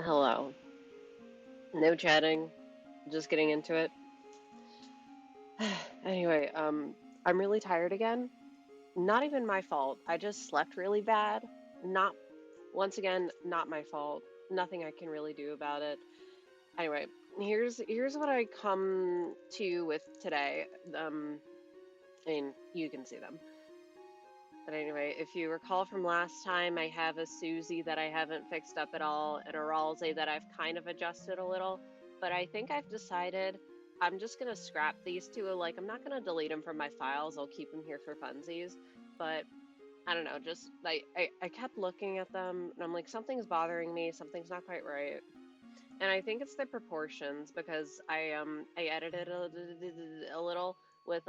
Hello. No chatting, just getting into it. Anyway, I'm really tired again. Not even my fault. I just slept really bad. Not, once again, not my fault. Nothing I can really do about it. Anyway, here's what I come to you with today. I mean, you can see them. But anyway, if you recall from last time, I have a Susie that I haven't fixed up at all, and a Ralsei that I've kind of adjusted a little. But I think I've decided I'm just gonna scrap these two. Like, I'm not gonna delete them from my files. I'll keep them here for funsies. But I don't know, just like I kept looking at them, and I'm like, something's bothering me. Something's not quite right. And I think it's the proportions because I edited a little with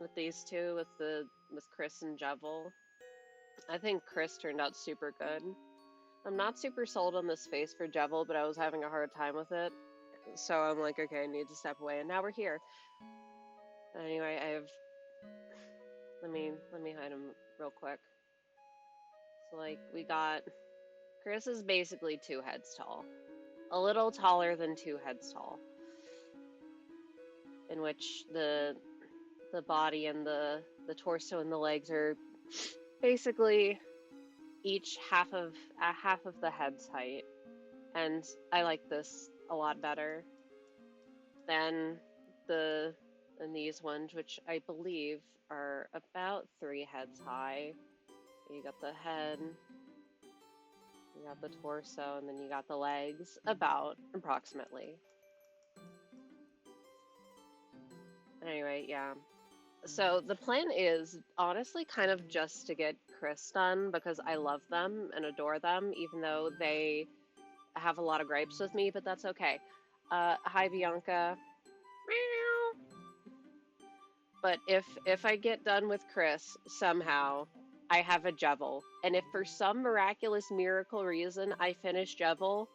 with these two with Chris and Jevil. I think Chris turned out super good. I'm not super sold on this face for Jevil, but I was having a hard time with it. So I'm like, okay, I need to step away. And now we're here. Anyway, I have let me hide him real quick. So like we got Chris is basically 2 heads tall. A little taller than 2 heads tall. In which the body and the torso and the legs are basically each half of the head's height. And I like this a lot better than the than these ones, which I believe are about 3 heads high. You got the head, you got the torso, and then you got the legs, about approximately. Anyway, yeah. So the plan is honestly kind of just to get Chris done because I love them and adore them, even though they have a lot of gripes with me, but that's okay. Hi Bianca. Meow. But if I get done with Chris somehow, I have a Jevil. And if for some miraculous miracle reason I finish Jevil,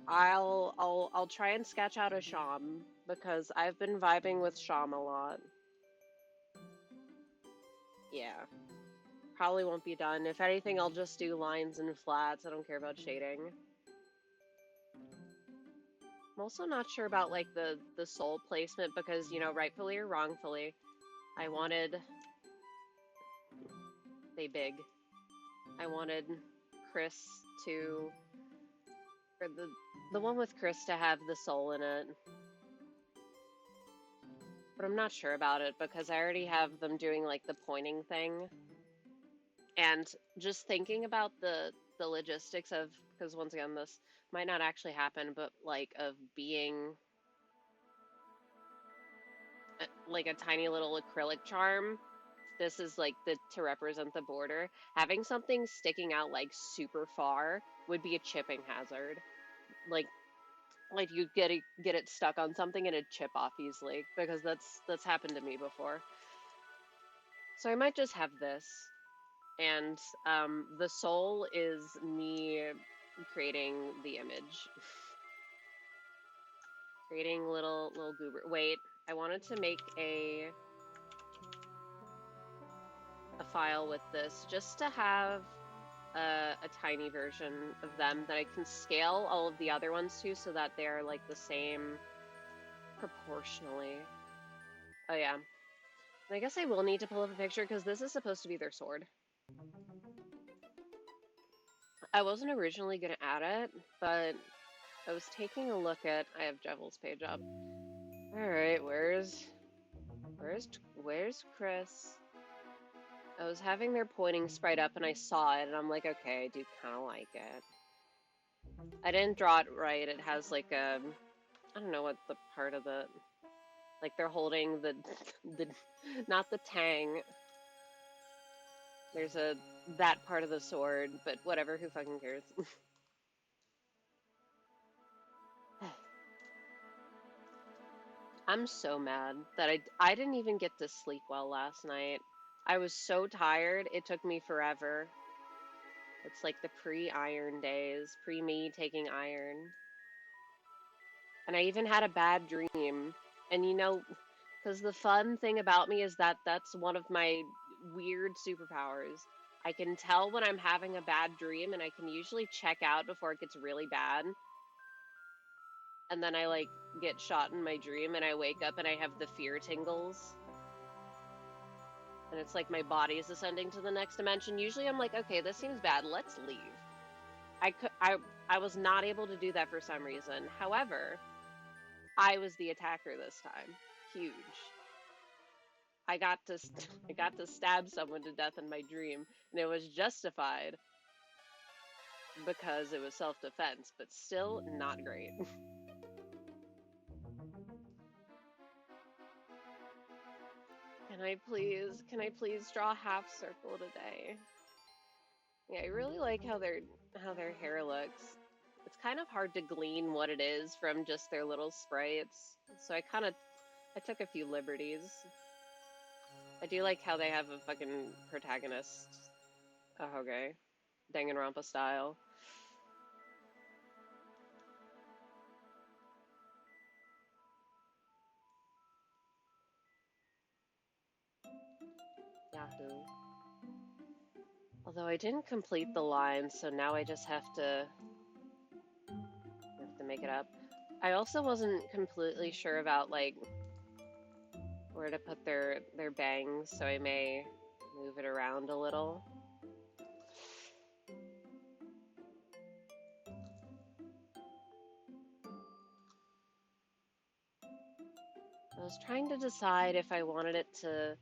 I'll try and sketch out a Sham because I've been vibing with Sham a lot. Yeah. Probably won't be done. If anything, I'll just do lines and flats. I don't care about shading. I'm also not sure about like the soul placement because, rightfully or wrongfully, I wanted they big. I wanted Chris to or the one with Chris to have the soul in it. But I'm not sure about it because I already have them doing like the pointing thing. And just thinking about the logistics of because once again this might not actually happen, but like of being like a tiny little acrylic charm. This is like the to represent the border. Having something sticking out like super far would be a chipping hazard. Like you get it stuck on something and it'd chip off easily because that's happened to me before. So I might just have this. And the soul is me creating the image. Creating little goober. Wait, I wanted to make a file with this just to have a tiny version of them that I can scale all of the other ones to so that they're like the same proportionally. Oh yeah. And I guess I will need to pull up a picture because this is supposed to be their sword. I wasn't originally gonna add it, but I was taking a look at I have Jevil's page up. Alright, where's Chris? I was having their pointing sprite up and I saw it and I'm like, okay, I do kinda like it. I didn't draw it right. It has like I don't know what the part of the like they're holding the not the tang. There's a that part of the sword, but whatever, who fucking cares? I'm so mad that I didn't even get to sleep well last night. I was so tired, it took me forever. It's like the pre-iron days, pre me taking iron. And I even had a bad dream. And because the fun thing about me is that that's one of my weird superpowers. I can tell when I'm having a bad dream, and I can usually check out before it gets really bad. And then I like get shot in my dream, and I wake up and I have the fear tingles. And it's like my body is ascending to the next dimension. Usually I'm like, okay, this seems bad. Let's leave. I was not able to do that for some reason. However, I was the attacker this time. Huge. I got to I got to stab someone to death in my dream, and it was justified because it was self-defense, but still not great. Can I please draw a half circle today? Yeah, I really like how their hair looks. It's kind of hard to glean what it is from just their little sprites. So I took a few liberties. I do like how they have a fucking protagonist. Oh, okay. Danganronpa style. Yahoo. Although I didn't complete the line, so now I just have to make it up. I also wasn't completely sure about like where to put their bangs, so I may move it around a little. I was trying to decide if I wanted it to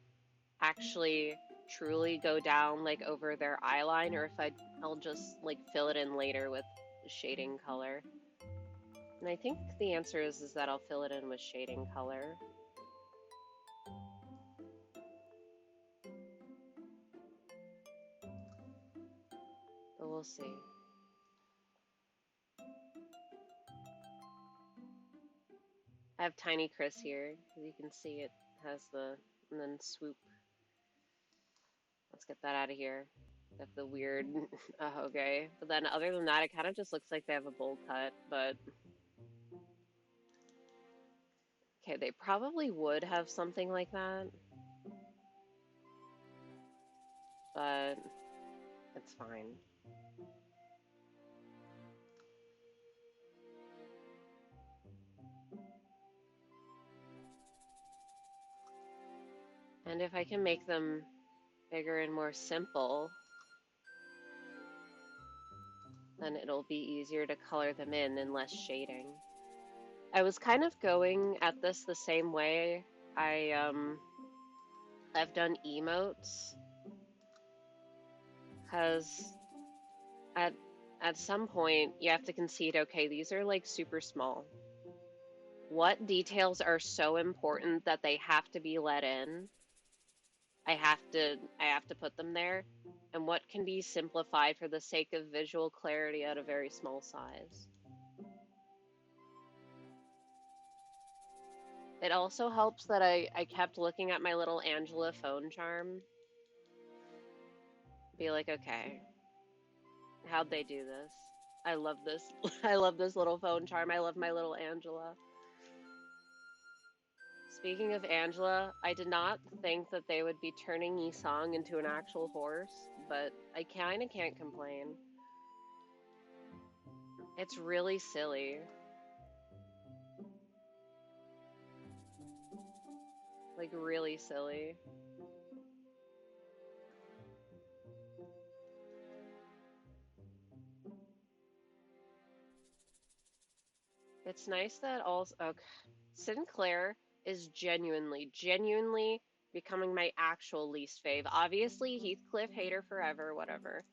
actually truly go down like over their eyeline, or if I'll just like fill it in later with shading color. And I think the answer is that I'll fill it in with shading color. But we'll see. I have Tiny Chris here, as you can see it has the, and then swoop. Let's get that out of here. Got the weird, okay. But then other than that, it kind of just looks like they have a bowl cut, but... Okay, they probably would have something like that. But it's fine. And if I can make them bigger and more simple, then it'll be easier to color them in and less shading. I was kind of going at this the same way I've done emotes, because at some point you have to concede, okay, these are like super small. What details are so important that they have to be let in? I have to put them there, and what can be simplified for the sake of visual clarity at a very small size. It also helps that I kept looking at my little Angela phone charm. Be like, okay, how'd they do this? I love this. I love this little phone charm. I love my little Angela. Speaking of Angela, I did not think that they would be turning Yi-Song into an actual horse, but I kinda can't complain. It's really silly. Like, really silly. It's nice that also... Okay. Sinclair is genuinely becoming my actual least fave. Obviously, Heathcliff, hater forever, whatever.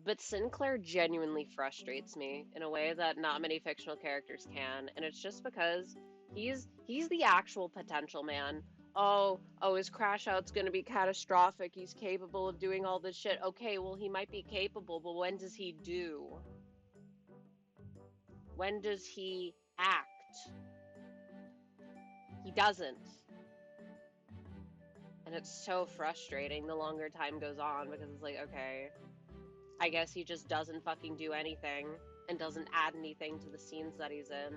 But Sinclair genuinely frustrates me in a way that not many fictional characters can, and it's just because he's the actual potential man. Oh, his crash out's gonna be catastrophic. He's capable of doing all this shit. Okay, well, he might be capable, but when does he do? When does he act? He doesn't. And it's so frustrating the longer time goes on, because it's like, okay, I guess he just doesn't fucking do anything and doesn't add anything to the scenes that he's in.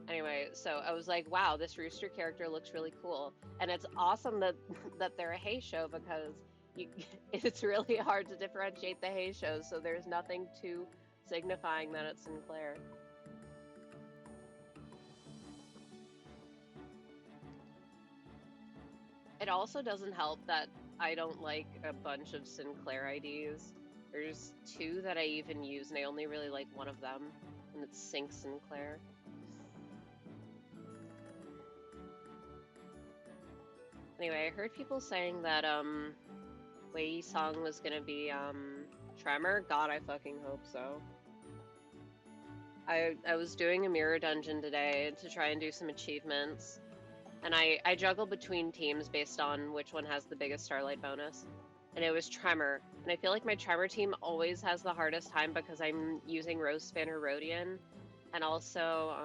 Anyway, so I was like, wow, this Rooster character looks really cool. And it's awesome that that they're a Hey show, because You, it's really hard to differentiate the hay shows, so there's nothing to signifying that it's Sinclair. It also doesn't help that I don't like a bunch of Sinclair IDs. There's two that I even use, and I only really like one of them, and it's Sync Sinclair. Anyway, I heard people saying that Wei Song was gonna be Tremor. God, I fucking hope so. I was doing a mirror dungeon today to try and do some achievements, and I juggle between teams based on which one has the biggest Starlight bonus, and it was Tremor. And I feel like my Tremor team always has the hardest time because I'm using Rosefin or Rodian, and also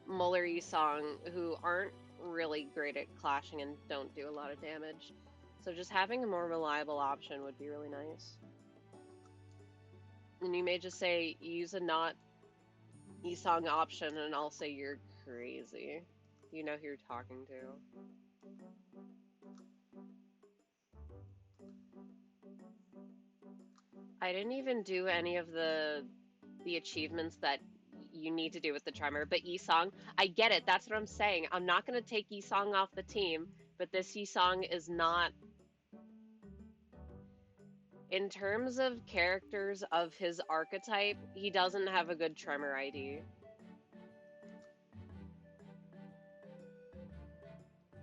Muller Yisong, who aren't really great at clashing and don't do a lot of damage. So just having a more reliable option would be really nice. And you may just say, use a not Yisong option, and I'll say you're crazy. You know who you're talking to. I didn't even do any of the achievements that you need to do with the Tremor, but Yisong, I get it. That's what I'm saying. I'm not going to take Yisong off the team, but this Yisong is not... In terms of characters of his archetype, he doesn't have a good Tremor ID.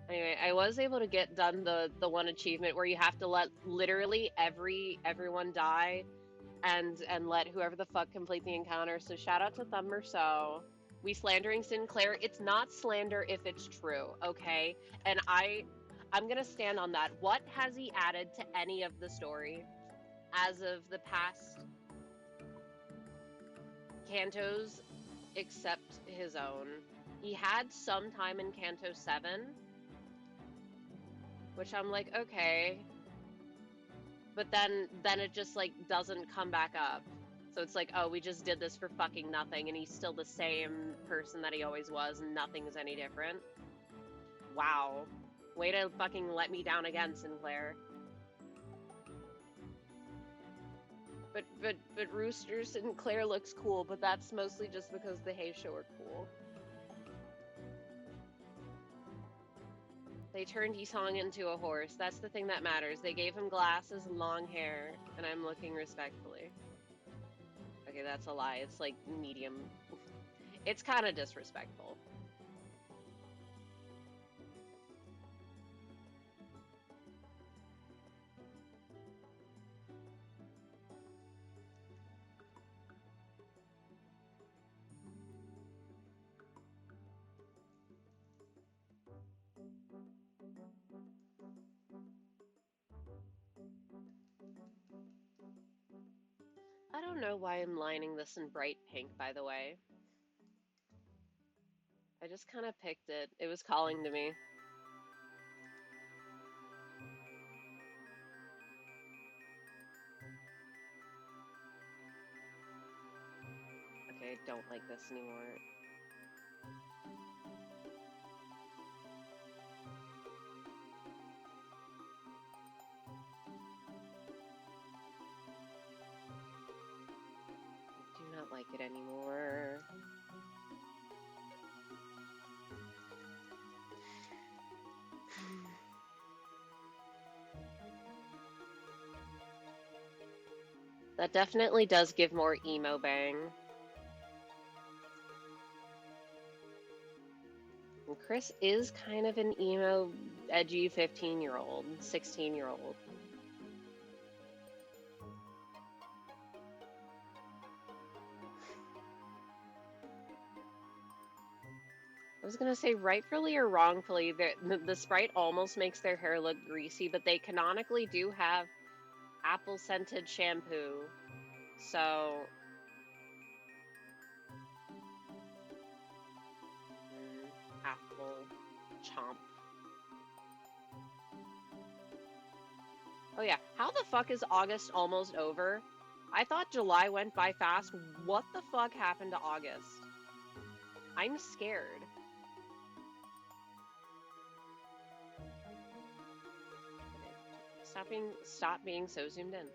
Anyway, I was able to get done the one achievement where you have to let literally everyone die and let whoever the fuck complete the encounter. So shout out to Thumb Merceau. We slandering Sinclair. It's not slander if it's true, okay? And I'm gonna stand on that. What has he added to any of the story as of the past cantos except his own? He had some time in Canto 7, which I'm like, okay. But then it just like doesn't come back up. So it's like, oh, we just did this for fucking nothing, and he's still the same person that he always was, and nothing's any different. Wow. Way to fucking let me down again, Sinclair. But Rooster Sinclair looks cool, but that's mostly just because the hay show are cool. They turned Yisong into a horse. That's the thing that matters. They gave him glasses and long hair, and I'm looking respectfully. Okay, that's a lie. It's like medium. It's kind of disrespectful. I don't know why I'm lining this in bright pink, by the way. I just kind of picked it. It was calling to me. Okay, I don't like this anymore. I do not like it anymore. That definitely does give more emo bang. And Chris is kind of an emo, edgy 15-year-old, 16-year-old. I was gonna say, rightfully or wrongfully, the sprite almost makes their hair look greasy, but they canonically do have apple-scented shampoo, so... apple chomp. Oh yeah, how the fuck is August almost over? I thought July went by fast. What the fuck happened to August? I'm scared. Stop being so zoomed in.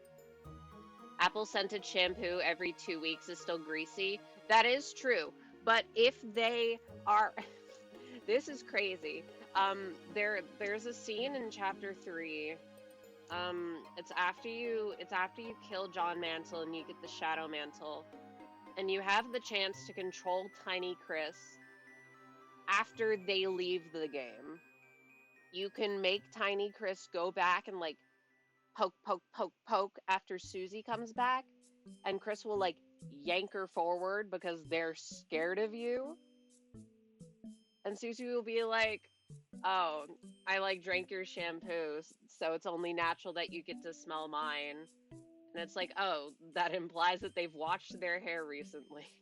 Apple scented shampoo every 2 weeks is still greasy. That is true. But if they are, this is crazy. There's a scene in chapter 3. It's after you kill John Mantle and you get the Shadow Mantle, and you have the chance to control Tiny Chris after they leave the game. You can make Tiny Chris go back and like poke, poke, poke, poke after Susie comes back, and Chris will like yank her forward because they're scared of you. And Susie will be like, "Oh, I like drank your shampoo, so it's only natural that you get to smell mine." And it's like, "Oh, that implies that they've washed their hair recently."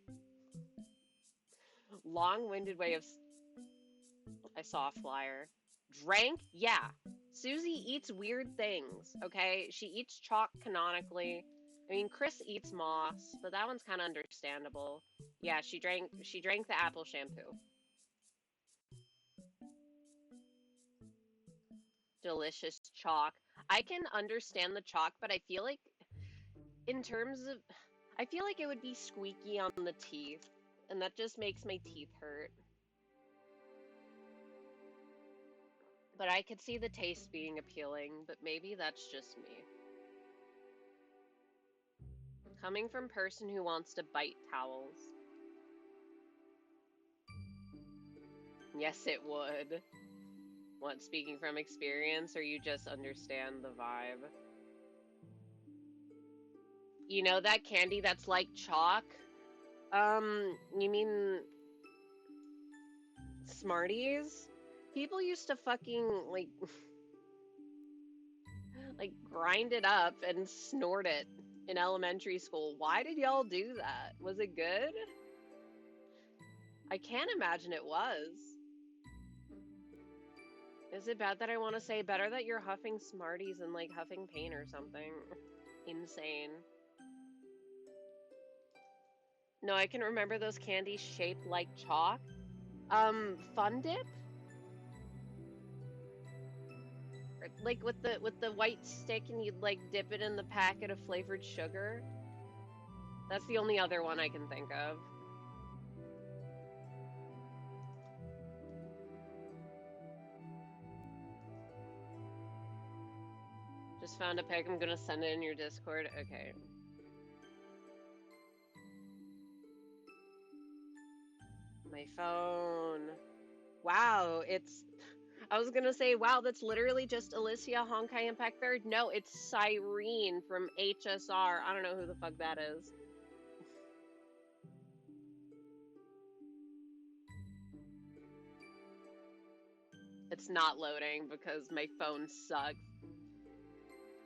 Long-winded way of. I saw a flyer. Drank? Yeah. Susie eats weird things, okay? She eats chalk canonically. I mean, Chris eats moss, but that one's kind of understandable. Yeah, she drank the apple shampoo. Delicious chalk. I can understand the chalk, but I feel like in terms of I feel like it would be squeaky on the teeth, and that just makes my teeth hurt. But I could see the taste being appealing, but maybe that's just me. Coming from person who wants to bite towels. Yes, it would. What, speaking from experience, or you just understand the vibe? You know that candy that's like chalk? You mean Smarties? People used to fucking like grind it up and snort it in elementary school. Why did y'all do that? Was it good? I can't imagine it was. Is it bad that I want to say better that you're huffing Smarties and like huffing paint or something? Insane. No, I can remember those candies shaped like chalk. Fun Dip? Like with the white stick and you'd like dip it in the packet of flavored sugar. That's the only other one I can think of. Just found a pic. I'm gonna send it in your Discord. Okay. My phone. Wow, I was gonna say, wow, that's literally just Alicia Honkai Impact Third. No, it's Cyrene from HSR. I don't know who the fuck that is. It's not loading because my phone sucks.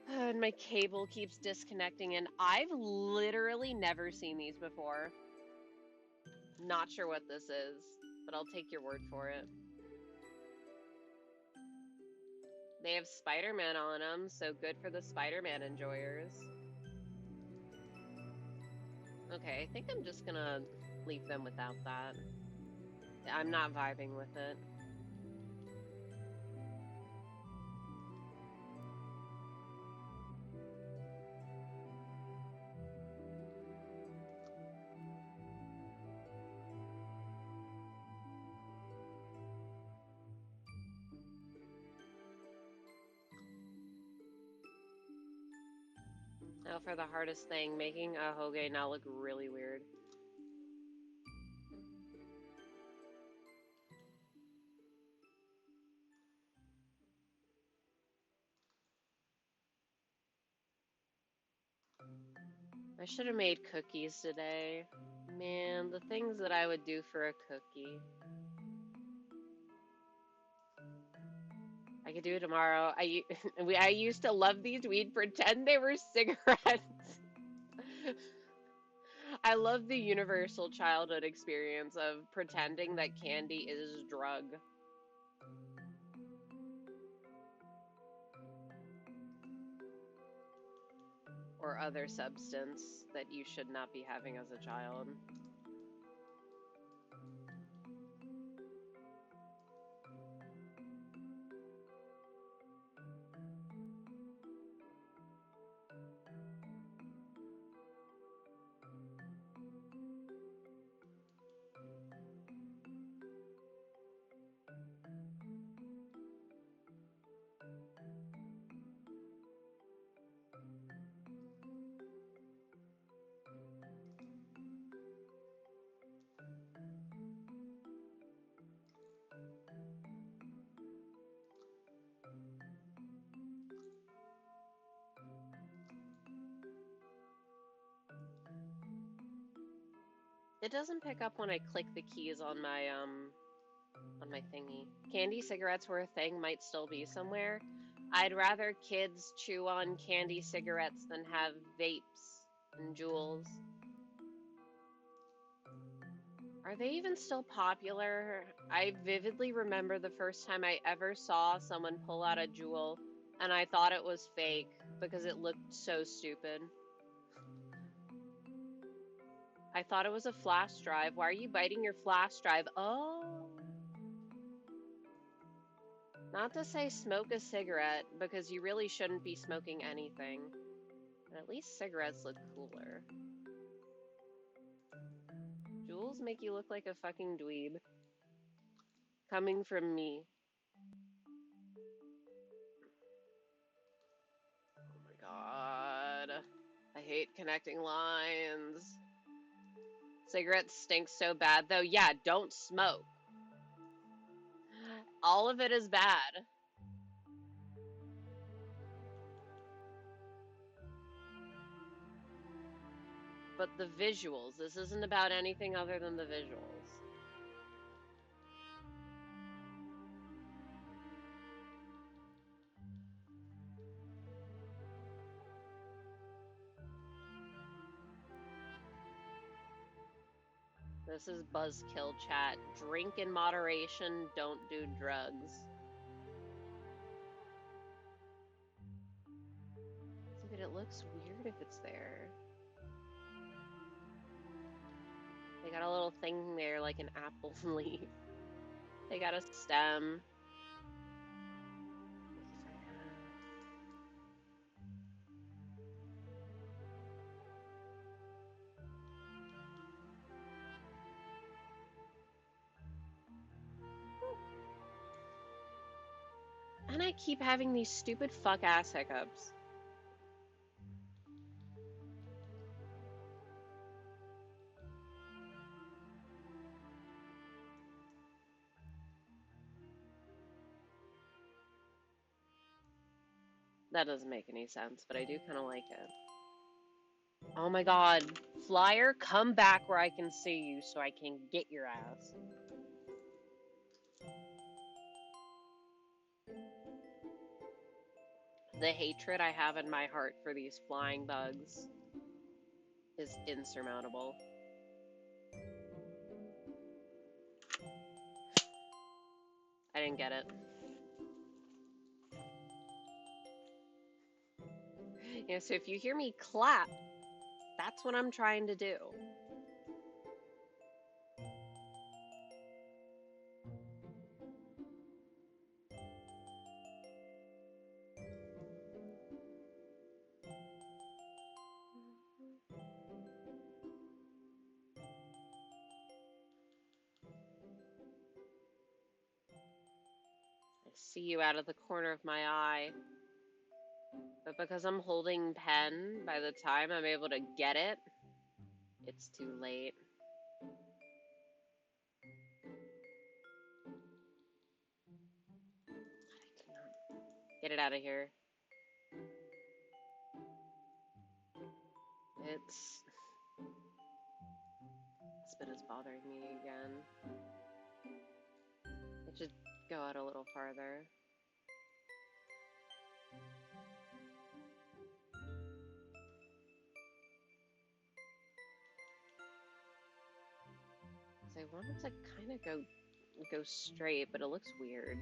And my cable keeps disconnecting, and I've literally never seen these before. Not sure what this is, but I'll take your word for it. They have Spider-Man on them, so good for the Spider-Man enjoyers. Okay, I think I'm just gonna leave them without that. I'm not vibing with it. Now for the hardest thing, making a Hoge now look really weird. I should have made cookies today. Man, the things that I would do for a cookie. I could do it tomorrow. I used to love these. We'd pretend they were cigarettes. I love the universal childhood experience of pretending that candy is drug. Or other substance that you should not be having as a child. It doesn't pick up when I click the keys on my thingy. Candy cigarettes were a thing, might still be somewhere. I'd rather kids chew on candy cigarettes than have vapes and Juuls. Are they even still popular? I vividly remember the first time I ever saw someone pull out a Juul, and I thought it was fake because it looked so stupid. I thought it was a flash drive. Why are you biting your flash drive? Oh. Not to say smoke a cigarette, because you really shouldn't be smoking anything. But at least cigarettes look cooler. Juuls make you look like a fucking dweeb. Coming from me. Oh my god. I hate connecting lines. Cigarettes stink so bad, though. Yeah, don't smoke. All of it is bad. But the visuals. This isn't about anything other than the visuals. This is buzzkill chat. Drink in moderation, don't do drugs. See, but it looks weird if it's there. They got a little thing there like an apple leaf. They got a stem. And I keep having these stupid fuck ass hiccups. That doesn't make any sense, but I do kind of like it. Oh my god. Flyer, come back where I can see you so I can get your ass. The hatred I have in my heart for these flying bugs is insurmountable. I didn't get it. Yeah, so if you hear me clap, that's what I'm trying to do. I see you out of the corner of my eye. But because I'm holding pen, by the time I'm able to get it, it's too late. Get it out of here. This bit is bothering me again. It should go out a little farther. So I wanted to kind of go straight, but it looks weird.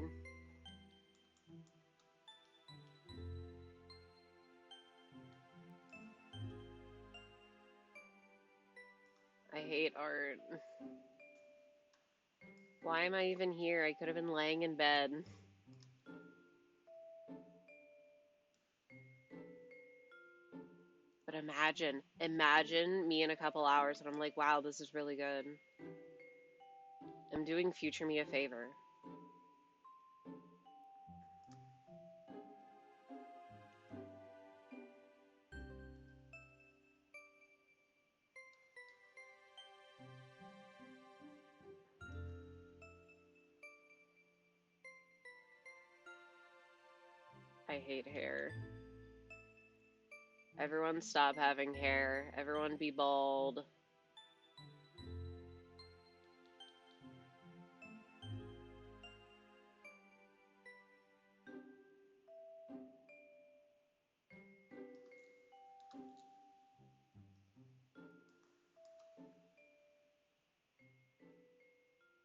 I hate art. Why am I even here? I could have been laying in bed. But imagine me in a couple hours and I'm like, wow, this is really good. I'm doing future me a favor. I hate hair. Everyone stop having hair. Everyone be bald.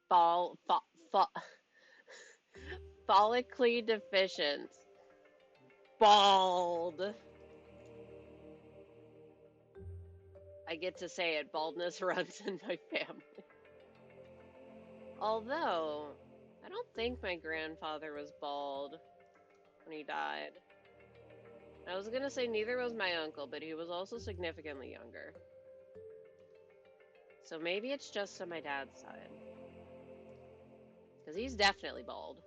Fol fo fo follically deficient. Bald. I get to say it. Baldness runs in my family. Although, I don't think my grandfather was bald when he died. I was gonna say neither was my uncle, but he was also significantly younger. So maybe it's just on my dad's side. Because he's definitely bald.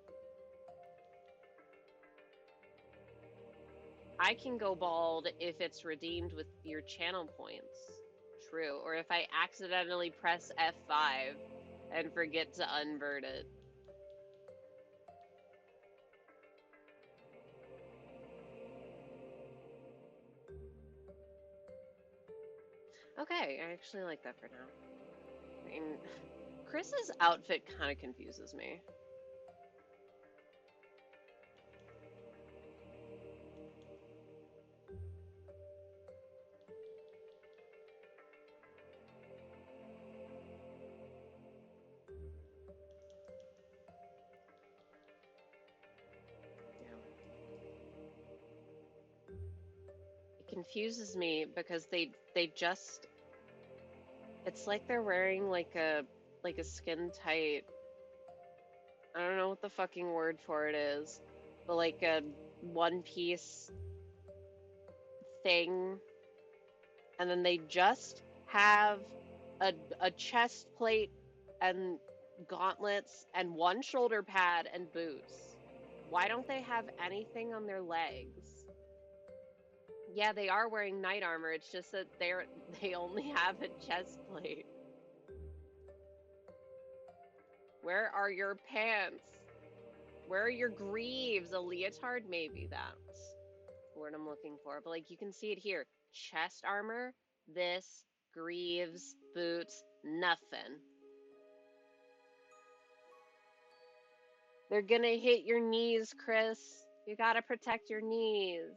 I can go bald if it's redeemed with your channel points. True. Or if I accidentally press F5 and forget to unvert it. Okay, I actually like that for now. I mean, Chris's outfit kind of confuses me. Yeah. It confuses me because they just it's like they're wearing like a skin tight, I don't know what the fucking word for it is, but like a one piece thing, and then they just have a chest plate and gauntlets and one shoulder pad and boots. Why don't they have anything on their legs? Yeah, they are wearing knight armor. It's just that they only have a chest plate. Where are your pants? Where are your greaves? A leotard? Maybe that's the word I'm looking for. But like you can see it here. Chest armor, this, greaves, boots, nothing. They're gonna hit your knees, Chris. You gotta protect your knees.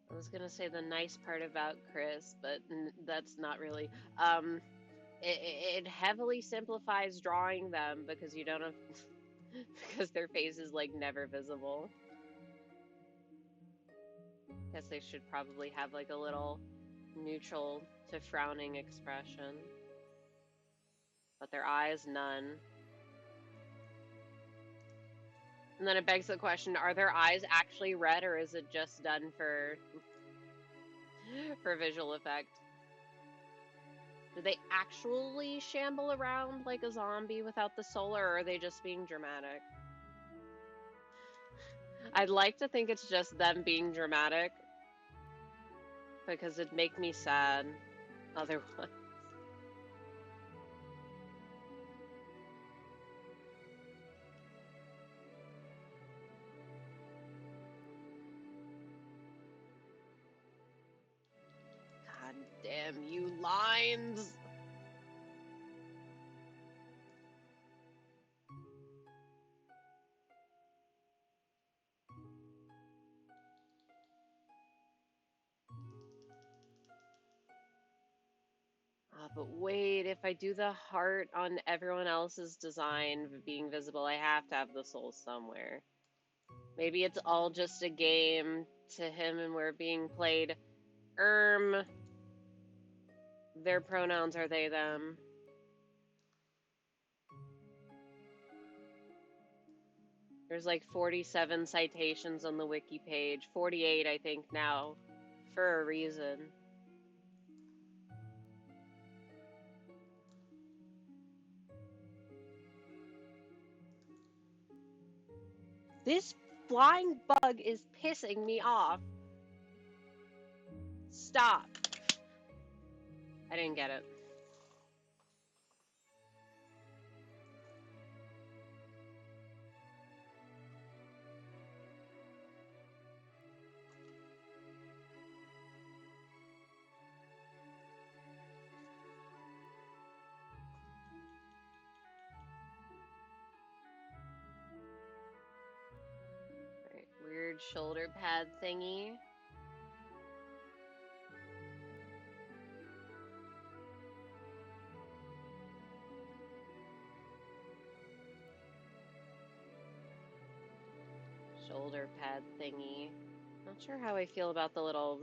I was gonna say the nice part about Chris, but that's not really. It heavily simplifies drawing them because you don't have because their face is like never visible. Guess they should probably have like a little neutral to frowning expression, but their eyes none. And then it begs the question: are their eyes actually red, or is it just done for visual effect? Do they actually shamble around like a zombie without the soul, or are they just being dramatic? I'd like to think it's just them being dramatic because it'd make me sad otherwise. God damn you lines! Ah, but wait, if I do the heart on everyone else's design being visible, I have to have the soul somewhere. Maybe it's all just a game to him and we're being played. Their pronouns are they, them. There's like 47 citations on the wiki page, 48 I think now, for a reason. This flying bug is pissing me off. Stop. I didn't get it. Right, weird shoulder pad thingy. Shoulder pad thingy. Not sure how I feel about the little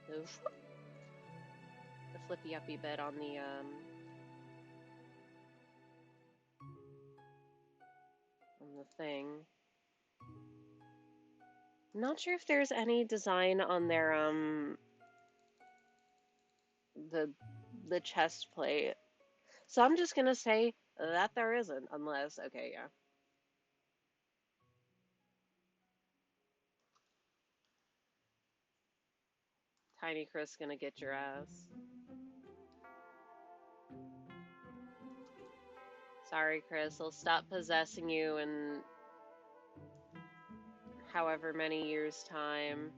the flippy uppy bit on the thing. I'm not sure if there's any design on their the chest plate. So I'm just gonna say that there isn't, unless okay, yeah. Tiny Chris gonna get your ass. Sorry, Chris, I'll stop possessing you in however many years' time.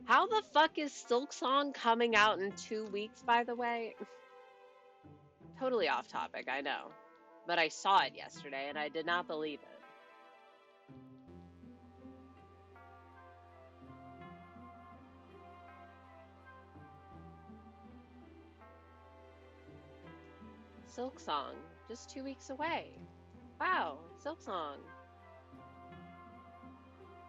How the fuck is Silksong coming out in 2 weeks, by the way? Totally off topic, I know. But I saw it yesterday and I did not believe it. Silksong, just 2 weeks away. Wow, Silksong.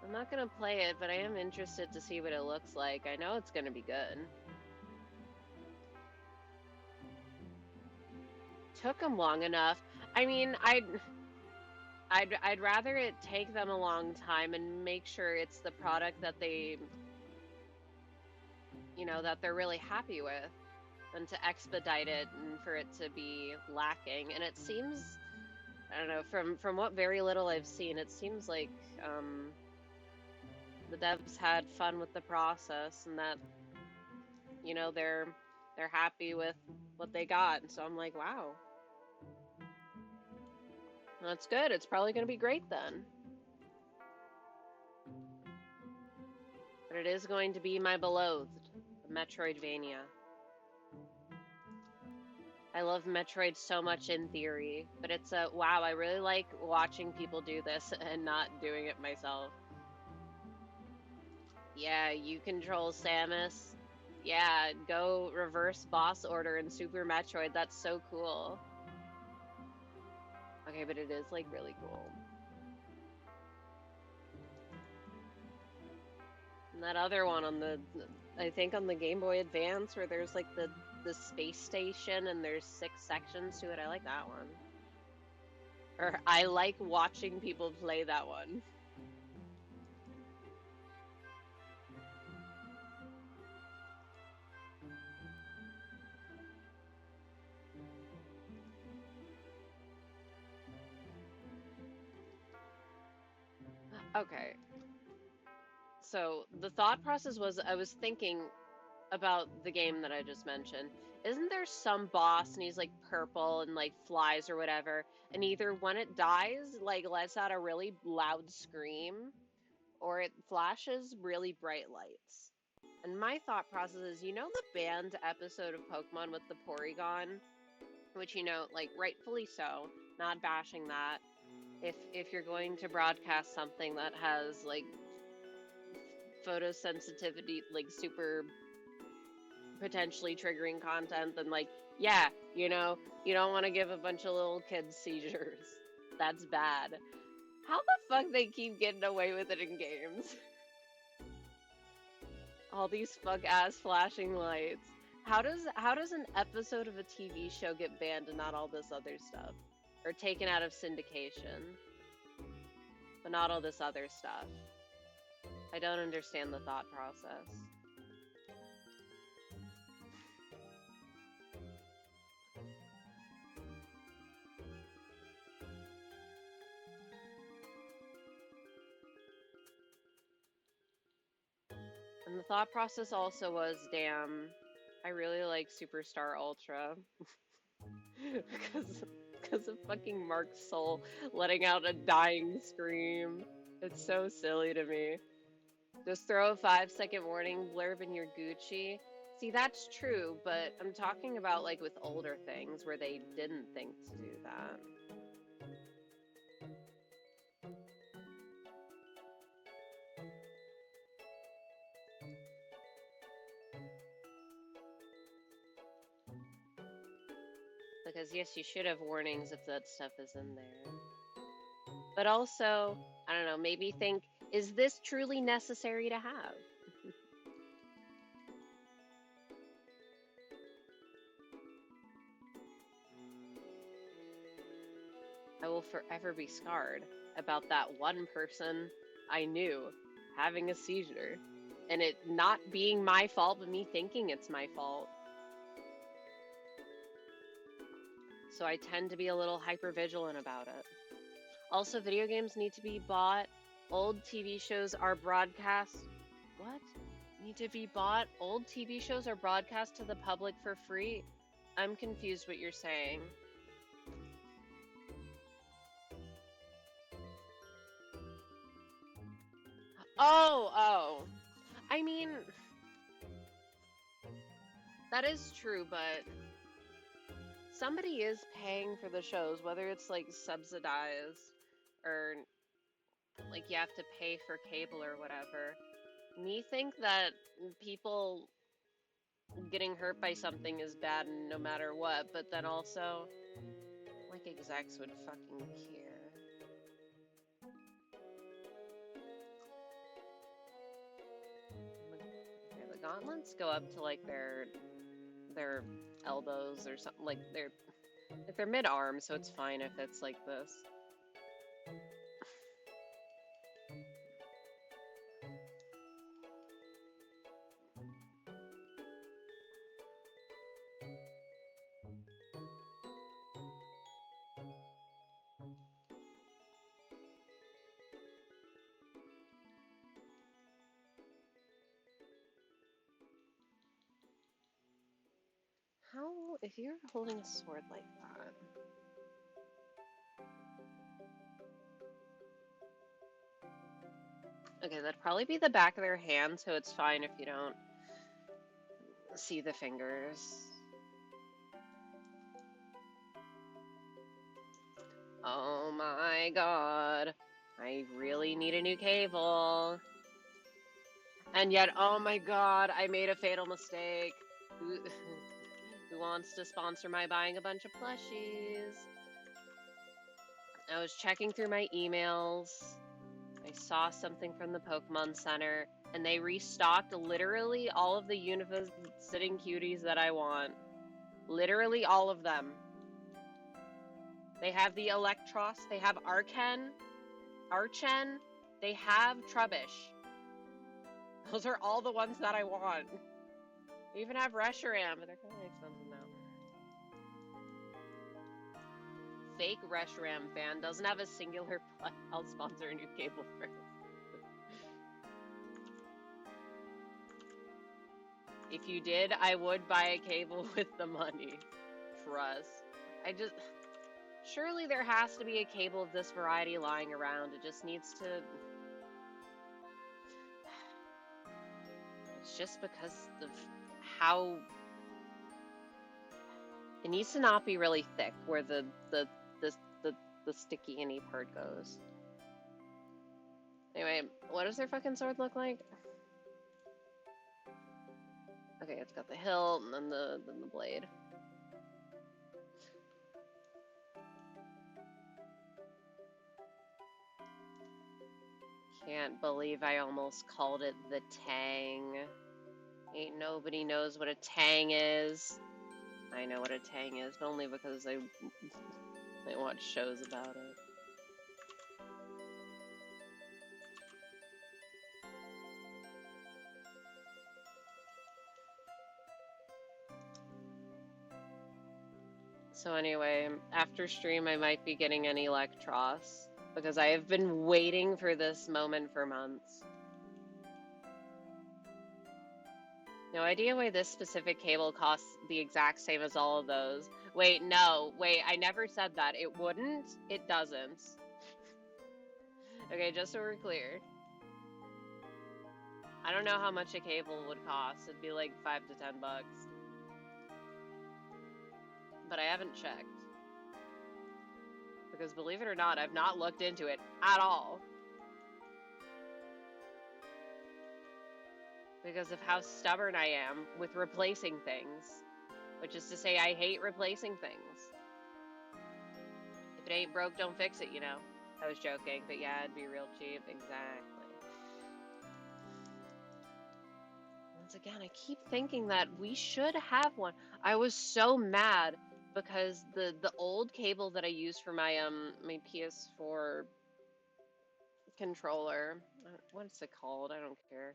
I'm not gonna play it, but I am interested to see what it looks like. I know it's gonna be good. Took them long enough. I mean, I'd rather it take them a long time and make sure it's the product that they, that they're really happy with, than to expedite it and for it to be lacking. And it seems, I don't know, from what very little I've seen, it seems like the devs had fun with the process and that, they're happy with what they got. And so I'm like, wow. That's good. It's probably going to be great then. But it is going to be my beloved, Metroidvania. I love Metroid so much in theory, but it's wow, I really like watching people do this and not doing it myself. Yeah, you control Samus. Yeah, go reverse boss order in Super Metroid. That's so cool. Okay, but it is like really cool. And that other one on I think on the Game Boy Advance where there's like the space station and there's 6 sections to it. I like that one. Or I like watching people play that one. Okay. So the thought process was I was thinking about the game that I just mentioned. Isn't there some boss and he's like purple and like flies or whatever, and either when it dies, like lets out a really loud scream, or it flashes really bright lights. And my thought process is, the banned episode of Pokemon with the Porygon, which like rightfully so, not bashing that. If you're going to broadcast something that has like photosensitivity, like super potentially triggering content, then like, yeah, you don't want to give a bunch of little kids seizures. That's bad. How the fuck they keep getting away with it in games? All these fuck ass flashing lights. How does an episode of a TV show get banned and not all this other stuff? Or taken out of syndication, but not all this other stuff? I don't understand the thought process. And the thought process also was, damn, I really like Superstar Ultra. because of fucking Mark's soul letting out a dying scream. It's so silly to me. Just throw a 5-second warning blurb in your Gucci. See, that's true, but I'm talking about like with older things where they didn't think to do that. Because yes, you should have warnings if that stuff is in there. But also, I don't know, maybe think, is this truly necessary to have? I will forever be scarred about that one person I knew having a seizure. And it not being my fault, but me thinking it's my fault. So I tend to be a little hypervigilant about it. Also, video games need to be bought. Old TV shows are broadcast. What? Need to be bought? Old TV shows are broadcast to the public for free? I'm confused what you're saying. Oh. I mean, that is true, but somebody is paying for the shows, whether it's like subsidized or like you have to pay for cable or whatever. Me think that people getting hurt by something is bad no matter what, but then also, like, execs would fucking care. Okay, the gauntlets go up to like their elbows or something, like they're mid-arm, so it's fine if it's like this. How, if you're holding a sword like that? Okay, that'd probably be the back of their hand, so it's fine if you don't see the fingers. Oh my god. I really need a new cable. And yet, oh my god, I made a fatal mistake. Who wants to sponsor my buying a bunch of plushies? I was checking through my emails. I saw something from the Pokemon Center, and they restocked literally all of the Unova sitting cuties that I want. Literally all of them. They have the Electros, they have Archen, they have Trubbish. Those are all the ones that I want. They even have Reshiram, but they're kind of expensive now. Fake Reshiram fan doesn't have a singular plus. I'll sponsor a new cable first. If you did, I would buy a cable with the money. Trust. Surely there has to be a cable of this variety lying around. It just needs to... It's just because of how... It needs to not be really thick where the sticky any part goes. Anyway, what does their fucking sword look like? Okay, it's got the hilt and then the blade. Can't believe I almost called it the Tang. Ain't nobody knows what a Tang is. I know what a Tang is, but only because I watch shows about it. So anyway, after stream I might be getting an Electros, because I have been waiting for this moment for months. No idea why this specific cable costs the exact same as all of those. Wait, no. Wait, I never said that. It wouldn't. It doesn't. Okay, just so we're clear. I don't know how much a cable would cost. It'd be like $5 to $10. But I haven't checked. Because believe it or not, I've not looked into it at all. Because of how stubborn I am with replacing things. Which is to say, I hate replacing things. If it ain't broke, don't fix it, you know? I was joking, but yeah, it'd be real cheap. Exactly. Once again, I keep thinking that we should have one. I was so mad because the old cable that I used for my my PS4 controller, what's it called? I don't care.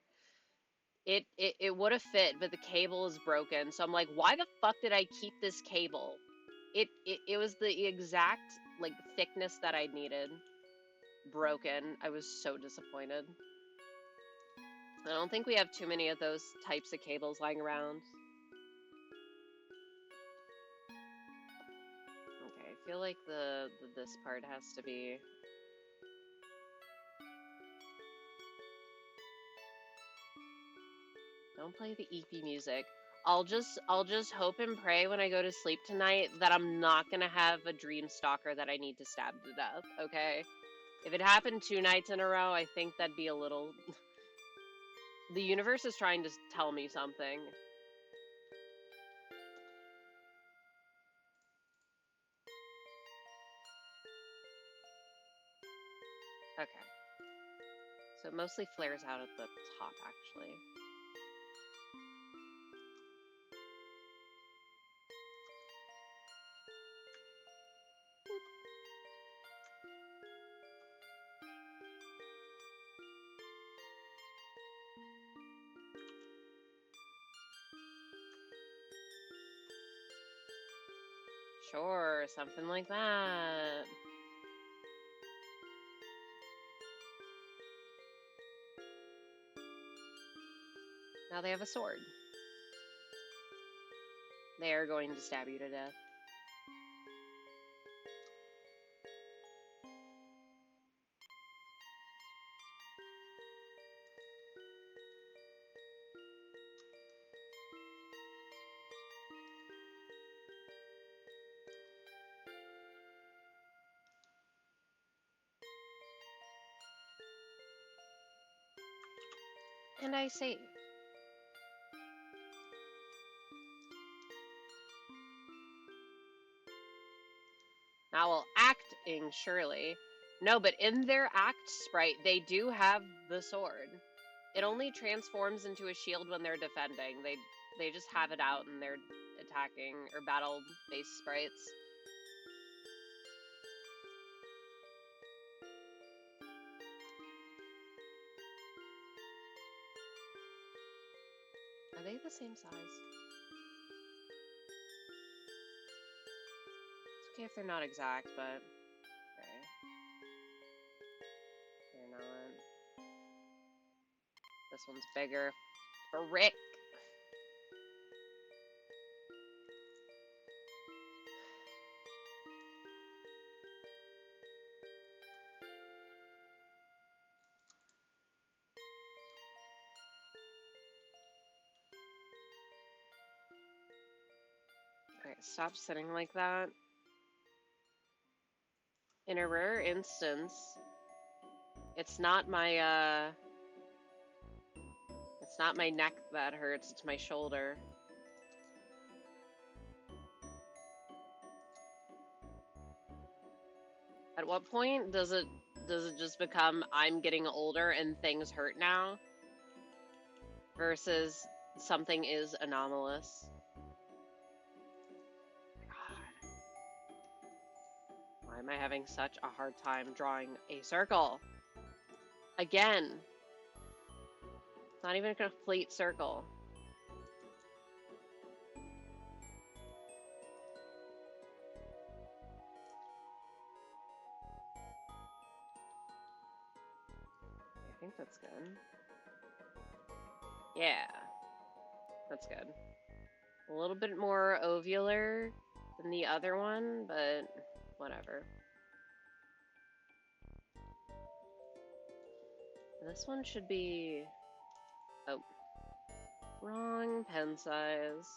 It would have fit, but the cable is broken. So I'm like, why the fuck did I keep this cable? It was the exact like thickness that I needed. Broken. I was so disappointed. I don't think we have too many of those types of cables lying around. Okay, I feel like this part has to be. Don't play the EP music. I'll just hope and pray when I go to sleep tonight that I'm not gonna have a dream stalker that I need to stab to death, okay? If it happened 2 nights in a row, I think that'd be a little... The universe is trying to tell me something. Okay. So it mostly flares out at the top, actually. Sure, something like that. Now they have a sword. They are going to stab you to death. And I save. Now, well, acting, surely. No, but in their act sprite, they do have the sword. It only transforms into a shield when they're defending. They just have it out and they're attacking or battle-based sprites. Are they the same size? It's okay if they're not exact, but okay. They're not. This one's bigger. Frick! Alright, stop sitting like that. In a rare instance, it's not my neck that hurts, it's my shoulder. At what point does it just become I'm getting older and things hurt now versus something is anomalous? God. Why am I having such a hard time drawing a circle? Again. It's not even a complete circle. I think that's good. Yeah. That's good. A little bit more ovular than the other one, but whatever. This one should be... Oh. Wrong pen size.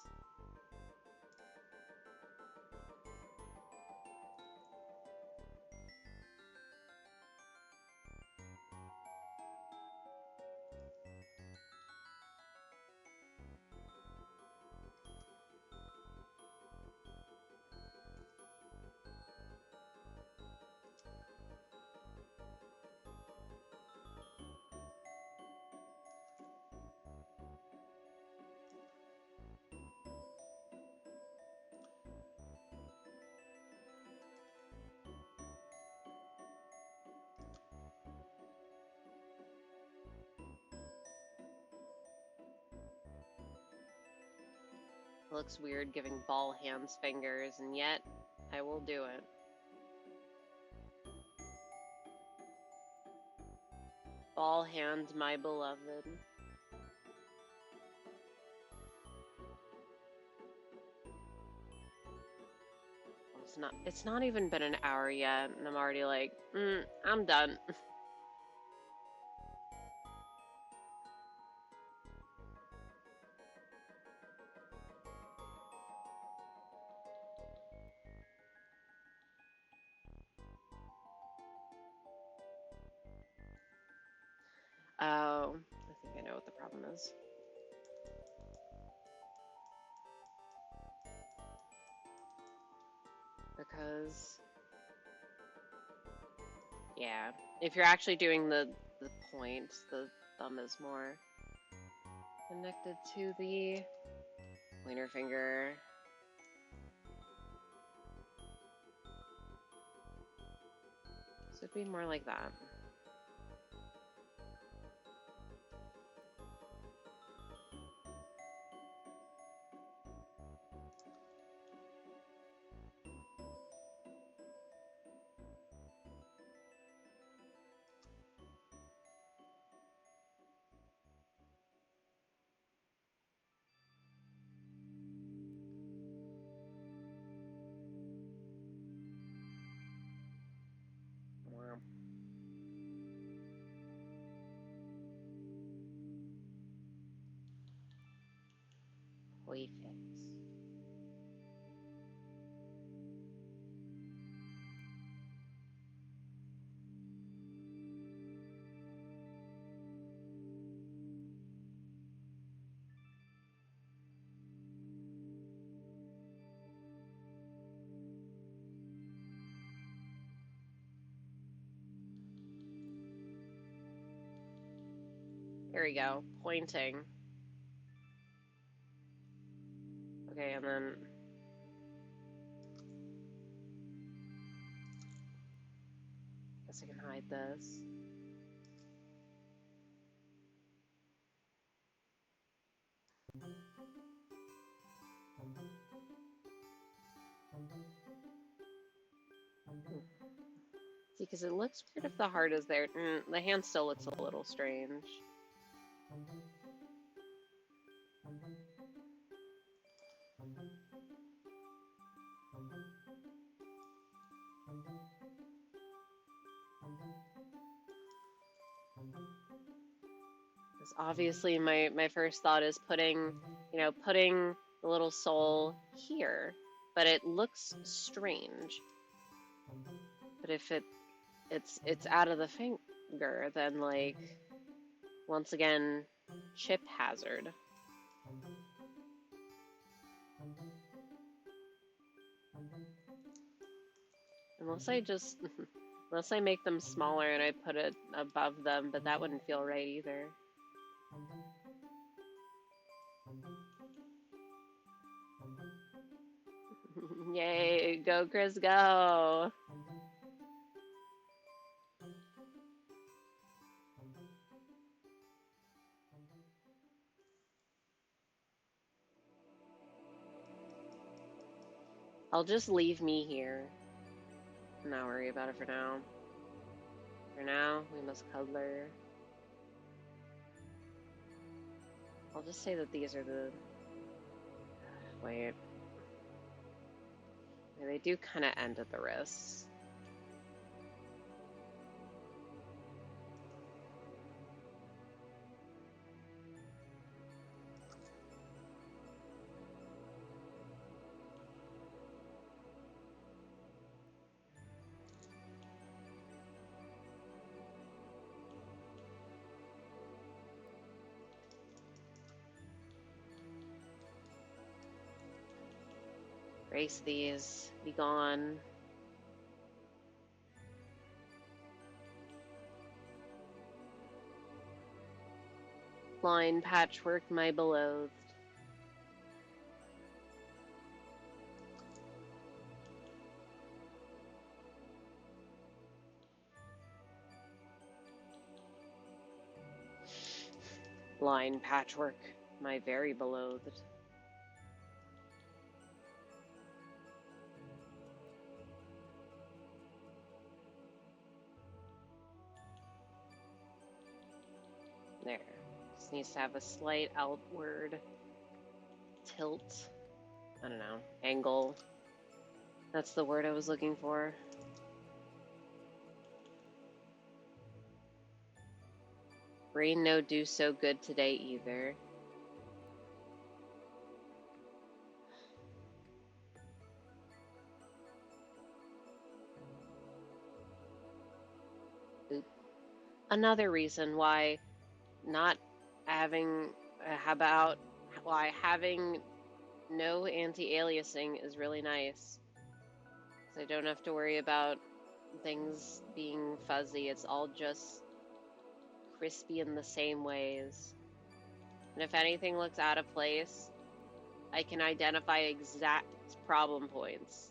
It looks weird giving ball hands fingers, and yet I will do it. Ball hand, my beloved. It's not even been an hour yet, and I'm already like, I'm done. Oh, I think I know what the problem is. Because, yeah, if you're actually doing the point, the thumb is more connected to the pointer finger. So it'd be more like that. Wow. Perfect. There we go. Pointing. Okay, and then... Guess I can hide this. See, because it looks weird if the heart is there. The hand still looks a little strange. Because obviously my first thought is putting the little soul here. But it looks strange. But if it's out of the finger, then like once again, chip hazard. Unless I make them smaller and I put it above them, but that wouldn't feel right either. Yay, go Chris, go! I'll just leave me here. Not worry about it for now. For now, we must cuddler. I'll just say that these are the Wait. Yeah, they do kind of end at the wrists. Erase these. Be gone. Line patchwork, my beloved. Line patchwork, my very beloved. There. Just needs to have a slight outward tilt. I don't know. Angle. That's the word I was looking for. Brain no do so good today either. Oop. Another reason why not having why having no anti-aliasing is really nice. So I don't have to worry about things being fuzzy. It's all just crispy in the same ways. And if anything looks out of place, I can identify exact problem points.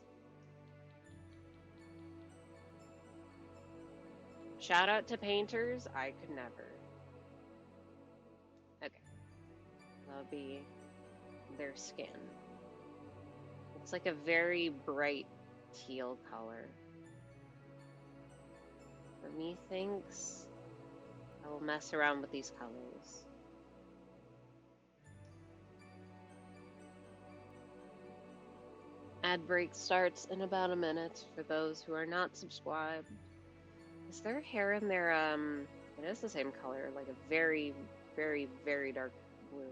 Shout out to painters, I could never. Okay. That'll be their skin. It's like a very bright teal color. For me, thinks I will mess around with these colors. Ad break starts in about a minute for those who are not subscribed. Is there hair in there? It is the same color, like a very, very, very dark blue.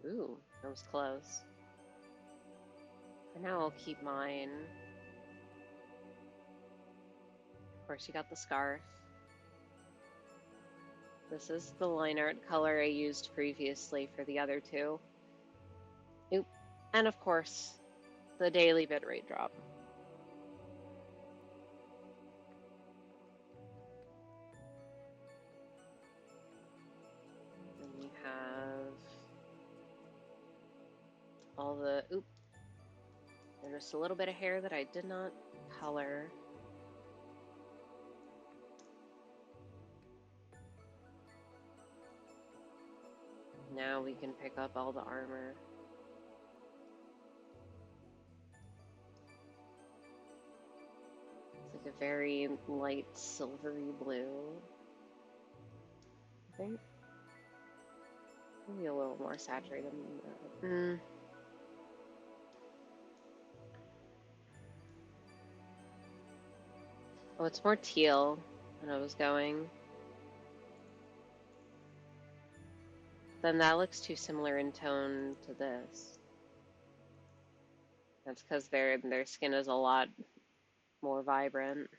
Ooh, that was close. For now, I'll keep mine. Of course, you got the scarf. This is the line art color I used previously for the other two. Oop. And of course, the daily bitrate drop. Then we have all the, oop. There's just a little bit of hair that I did not color. Now we can pick up all the armor. It's like a very light silvery blue, I think. Maybe a little more saturated than that. Oh, it's more teal than I was going. Then that looks too similar in tone to this. That's because their skin is a lot more vibrant.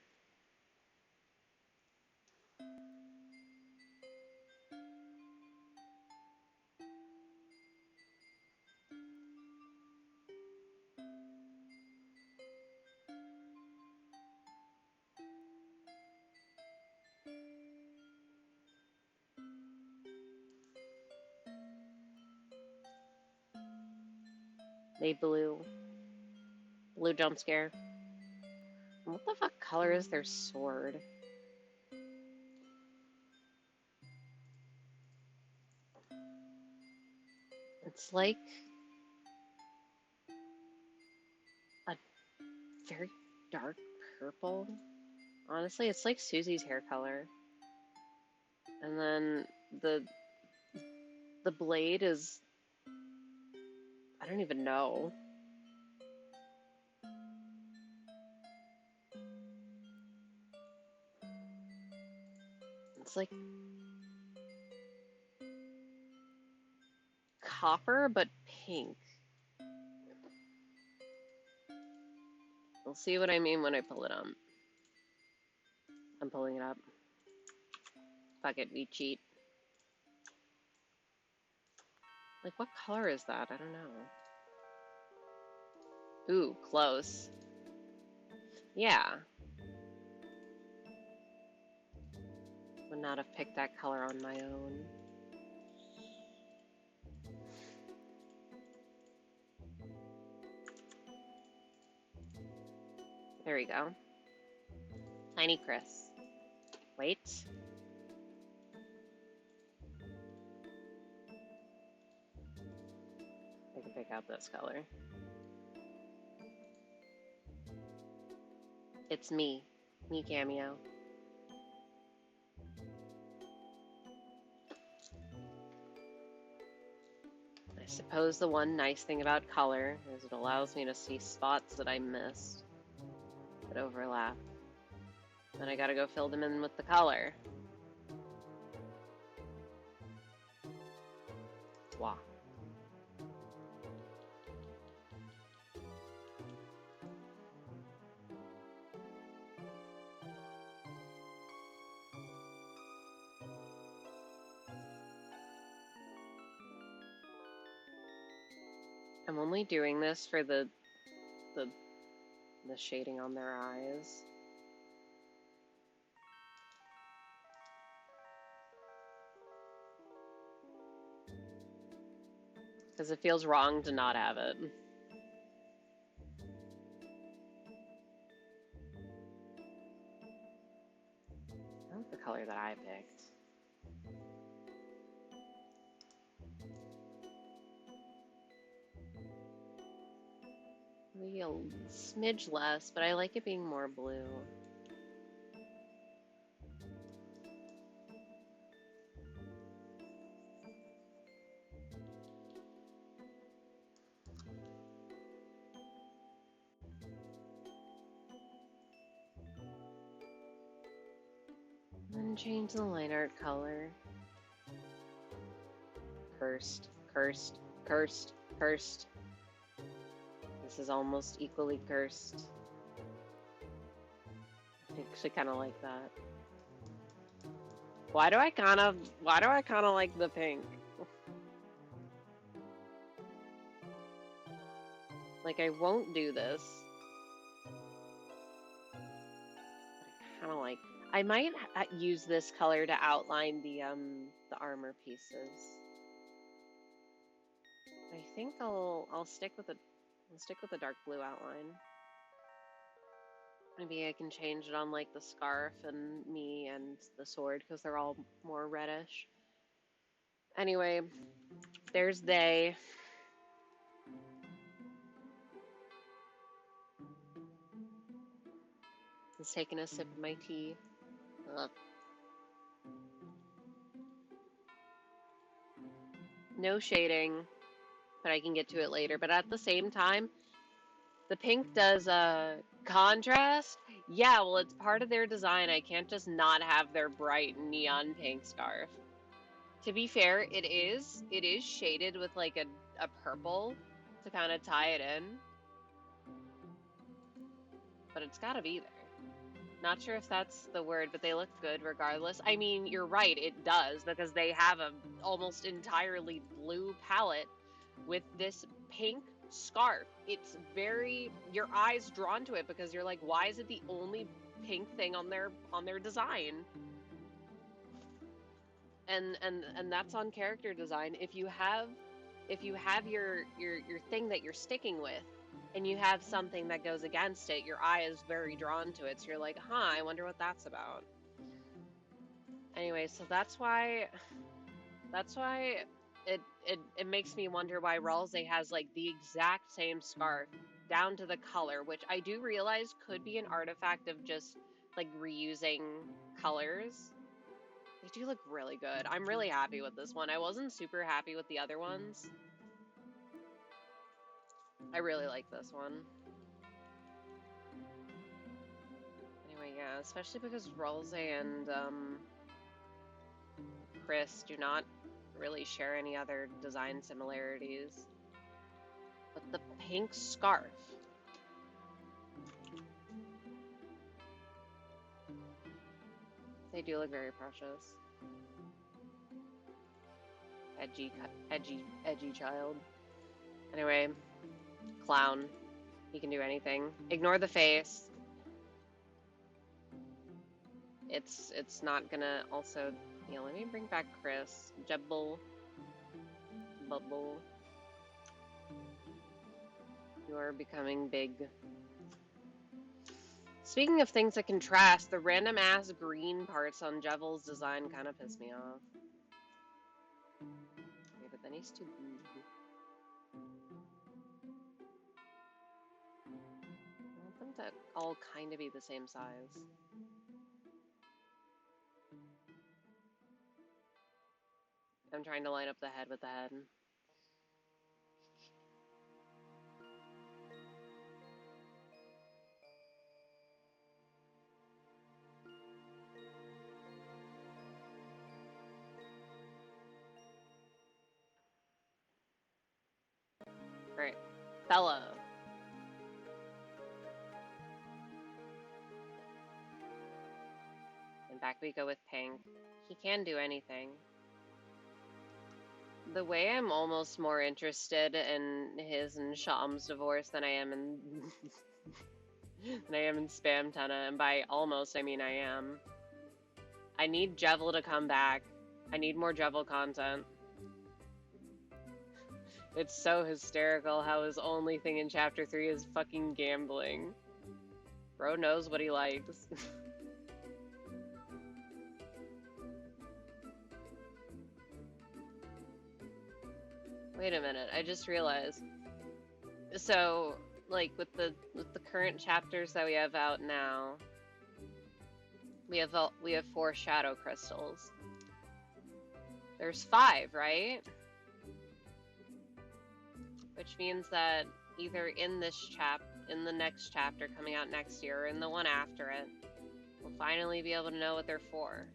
They blue jump scare. What the fuck color is their sword? It's like very dark purple. Honestly, it's like Susie's hair color. And then the blade is, I don't even know. It's like copper, but pink. We'll see what I mean when I pull it up. I'm pulling it up. Fuck it, we cheat. Like, what color is that? I don't know. Ooh, close. Yeah. Would not have picked that color on my own. There we go. Tiny Chris. Wait. I can pick out this color. It's me. Me cameo. I suppose the one nice thing about color is it allows me to see spots that I missed that overlap. Then I gotta go fill them in with the color. Wow. I'm only doing this for the shading on their eyes. Because it feels wrong to not have it. That's the color that I picked. Maybe a smidge less, but I like it being more blue. And change the line art color. Cursed, cursed, cursed, cursed. This is almost equally cursed. I actually kind of like that. Why do I kind of like the pink? Like, I won't do this. I kind of like. I might use this color to outline the armor pieces. I think I'll stick with the dark blue outline. Maybe I can change it on like the scarf and me and the sword because they're all more reddish. Anyway, there's they. Just taking a sip of my tea. Ugh. No shading, but I can get to it later. But at the same time, the pink does contrast. Yeah, well, it's part of their design. I can't just not have their bright neon pink scarf. To be fair, it is shaded with like a purple to kind of tie it in. But it's gotta be there. Not sure if that's the word, but they look good regardless. I mean, you're right, it does, because they have a almost entirely blue palette with this pink scarf. It's very, your eyes drawn to it because you're like, why is it the only pink thing on their design? And that's on character design. If you have your thing that you're sticking with, and you have something that goes against it, your eye is very drawn to it. So you're like, huh, I wonder what that's about. Anyway, so that's why it makes me wonder why Ralsei has like the exact same scarf down to the color, which I do realize could be an artifact of just like reusing colors. They do look really good. I'm really happy with this one. I wasn't super happy with the other ones. I really like this one. Anyway, yeah, especially because Ralsei and Chris do not really share any other design similarities. But the pink scarf. They do look very precious. Edgy child. Anyway, clown. He can do anything. Ignore the face. It's not gonna also... Yeah, let me bring back Chris. Jevil. Bubble. You are becoming big. Speaking of things that contrast, the random ass green parts on Jevil's design kind of piss me off. Okay, but then he's too big. I want them to all kind of be the same size. I'm trying to line up the head with the head. Alright, Bella. And back we go with Pink. He can do anything. The way I'm almost more interested in his and Sham's divorce than I am in Spam Tenna, and by almost I mean I am. I need Jevil to come back. I need more Jevil content. It's so hysterical how his only thing in chapter 3 is fucking gambling. Bro knows what he likes. Wait a minute, I just realized. So, like with the current chapters that we have out now, we have 4 shadow crystals. There's 5, right? Which means that either in the next chapter coming out next year, or in the one after it, we'll finally be able to know what they're for.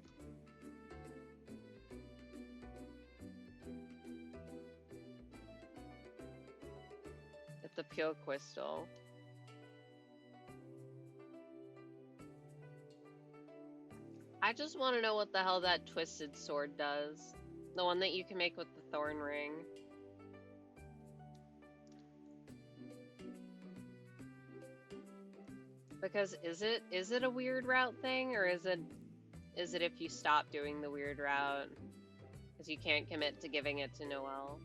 It's the pure crystal. I just want to know what the hell that twisted sword does. The one that you can make with the thorn ring. Because is it a weird route thing, or is it if you stop doing the weird route? Because you can't commit to giving it to Noelle.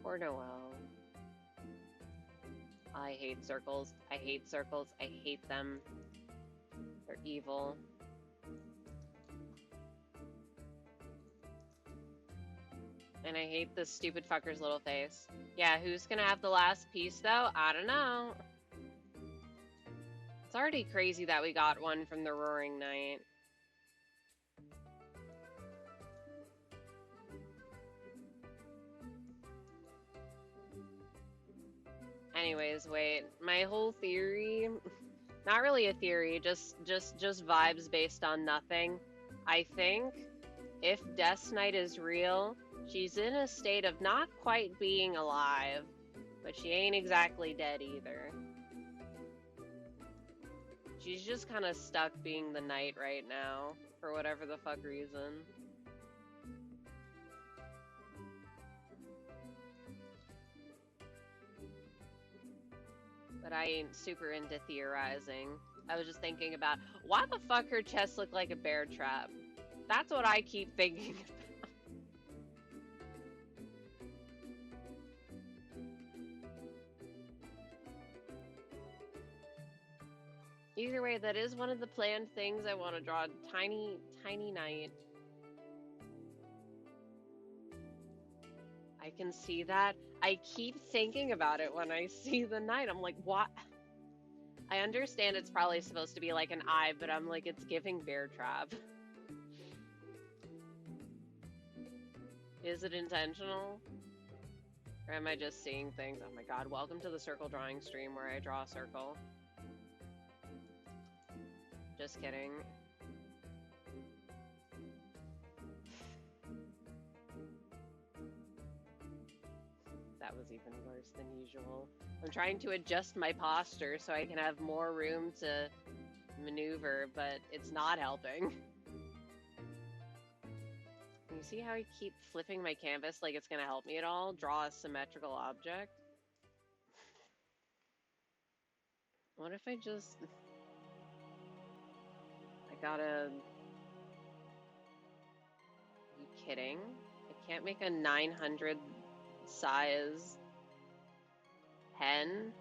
Poor Noelle. I hate circles. I hate circles. I hate them. They're evil. And I hate this stupid fucker's little face. Yeah, who's gonna have the last piece, though? I don't know. It's already crazy that we got one from the Roaring Night. Anyways, wait. My whole theory... Not really a theory, just vibes based on nothing. I think if Death Knight is real... She's in a state of not quite being alive, but she ain't exactly dead either. She's just kind of stuck being the knight right now, for whatever the fuck reason. But I ain't super into theorizing. I was just thinking about, why the fuck her chest look like a bear trap? That's what I keep thinking about. Either way, that is one of the planned things I want to draw. Tiny knight. I can see that. I keep thinking about it when I see the knight. I'm like, what? I understand it's probably supposed to be like an eye, but I'm like, it's giving bear trap. Is it intentional? Or am I just seeing things? Oh my god, welcome to the circle drawing stream where I draw a circle. Just kidding. That was even worse than usual. I'm trying to adjust my posture so I can have more room to maneuver, but it's not helping. You see how I keep flipping my canvas like it's gonna help me at all? Draw a symmetrical object? What if I just... I gotta... Are you kidding? I can't make a 900 size pen?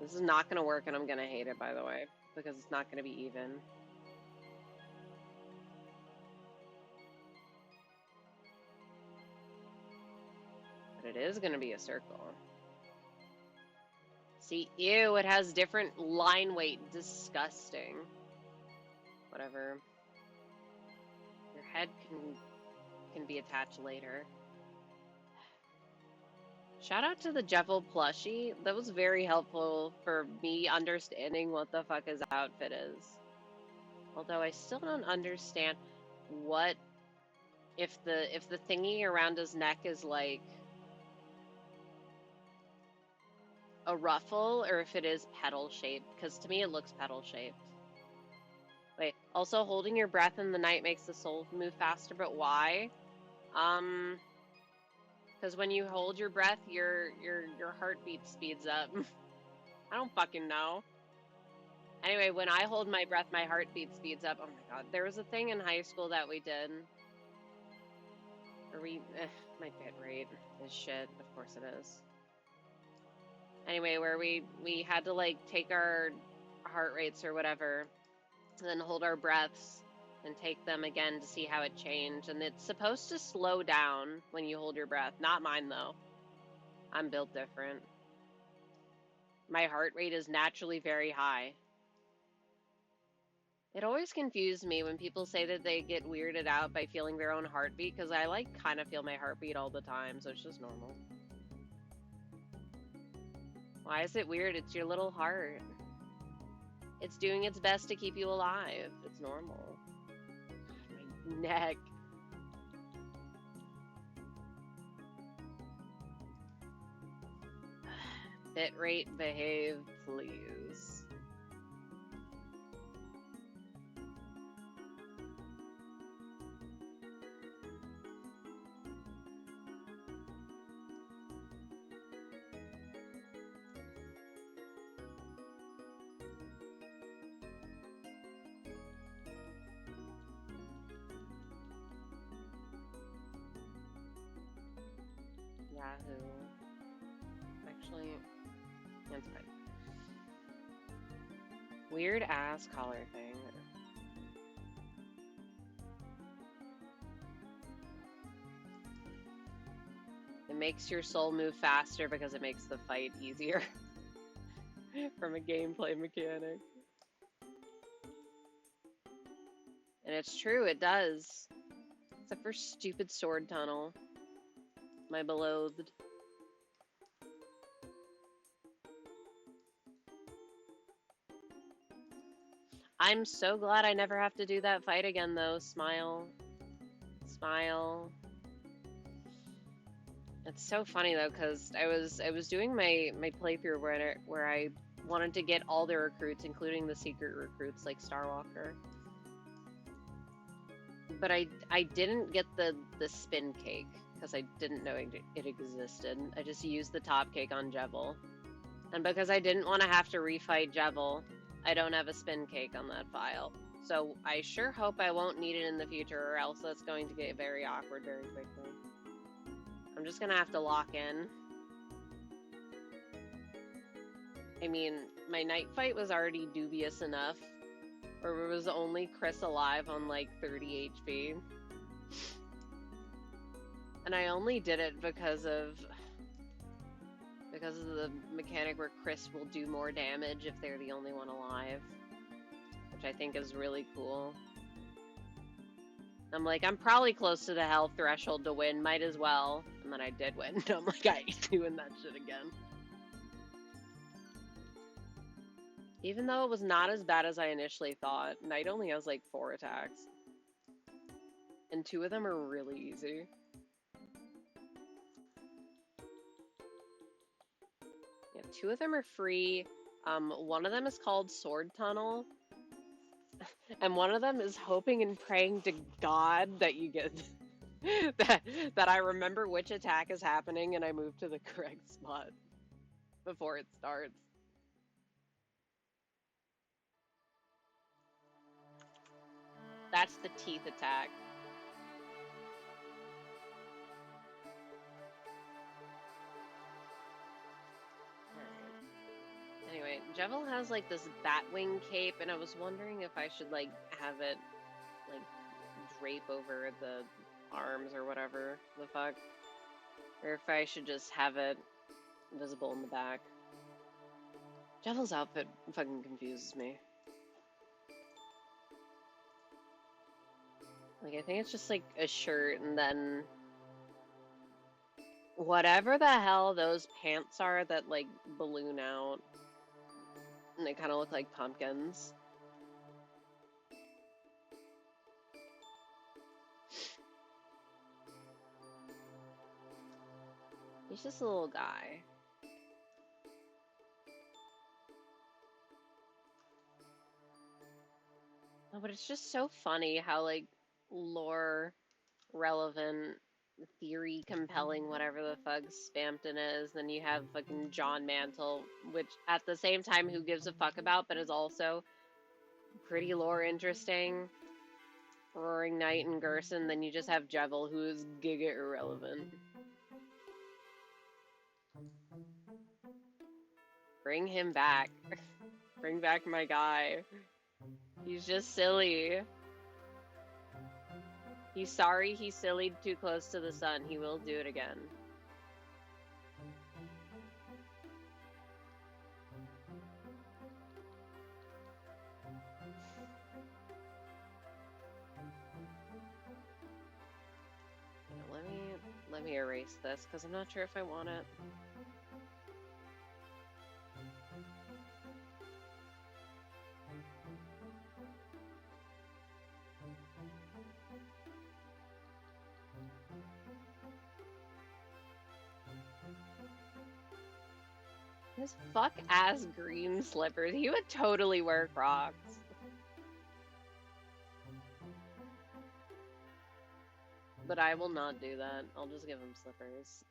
This is not gonna work and I'm gonna hate it, by the way, because it's not gonna be even. But it is gonna be a circle. See, ew, it has different line weight. Disgusting. Whatever. Your head can be attached later. Shout out to the Jevil plushie. That was very helpful for me understanding what the fuck his outfit is. Although I still don't understand what if the thingy around his neck is like a ruffle or if it is petal shaped, because to me it looks petal shaped. Wait, also holding your breath in the night makes the soul move faster, but why? Because when you hold your breath, your heartbeat speeds up. I don't fucking know. Anyway, when I hold my breath, my heartbeat speeds up. Oh my god, there was a thing in high school that we did. Or my bit rate is shit. Of course it is. Anyway, where we had to like take our heart rates or whatever, and then hold our breaths and take them again to see how it changed. And it's supposed to slow down when you hold your breath. Not mine though. I'm built different. My heart rate is naturally very high. It always confused me when people say that they get weirded out by feeling their own heartbeat, because I like kind of feel my heartbeat all the time, so it's just normal. Why is it weird? It's your little heart. It's doing its best to keep you alive. It's normal. My neck. Bitrate, behave, please. Yahoo. Actually, that's fine. Weird ass collar thing. It makes your soul move faster because it makes the fight easier. From a gameplay mechanic. And it's true, it does. Except for stupid sword tunnel. My beloved. I'm so glad I never have to do that fight again though. Smile. Smile. It's so funny though, because I was doing my playthrough where I wanted to get all the recruits, including the secret recruits like Starwalker. But I didn't get the spin cake because I didn't know it existed. I just used the top cake on Jevil. And because I didn't want to have to refight Jevil, I don't have a spin cake on that file. So I sure hope I won't need it in the future, or else that's going to get very awkward very quickly. I'm just gonna have to lock in. I mean, my night fight was already dubious enough. Or was only Chris alive on like 30 HP. And I only did it because of the mechanic where Chris will do more damage if they're the only one alive, which I think is really cool. I'm like, I'm probably close to the health threshold to win, might as well. And then I did win. I'm like, I ain't doing that shit again. Even though it was not as bad as I initially thought, Knight only has like 4 attacks. And 2 of them are really easy. Yeah, 2 of them are free. One of them is called Sword Tunnel. And one of them is hoping and praying to God that you get that I remember which attack is happening and I move to the correct spot before it starts. That's the teeth attack. Alright. Anyway, Jevil has like this batwing cape, and I was wondering if I should like have it like drape over the arms or whatever the fuck. Or if I should just have it visible in the back. Jevil's outfit fucking confuses me. Like, I think it's just like a shirt and then whatever the hell those pants are that like balloon out and they kind of look like pumpkins. He's just a little guy. Oh, but it's just so funny how like lore relevant, theory compelling, whatever the fuck Spamton is. Then you have fucking John Mantle, which at the same time who gives a fuck about, but is also pretty lore interesting. Roaring Knight and Gerson. Then you just have Jevil, who is giga irrelevant. Bring him back. Bring back my guy. He's just silly. He's sorry he sillied too close to the sun. He will do it again. Let me erase this because I'm not sure if I want it. His fuck-ass green slippers. He would totally wear Crocs. But I will not do that. I'll just give him slippers.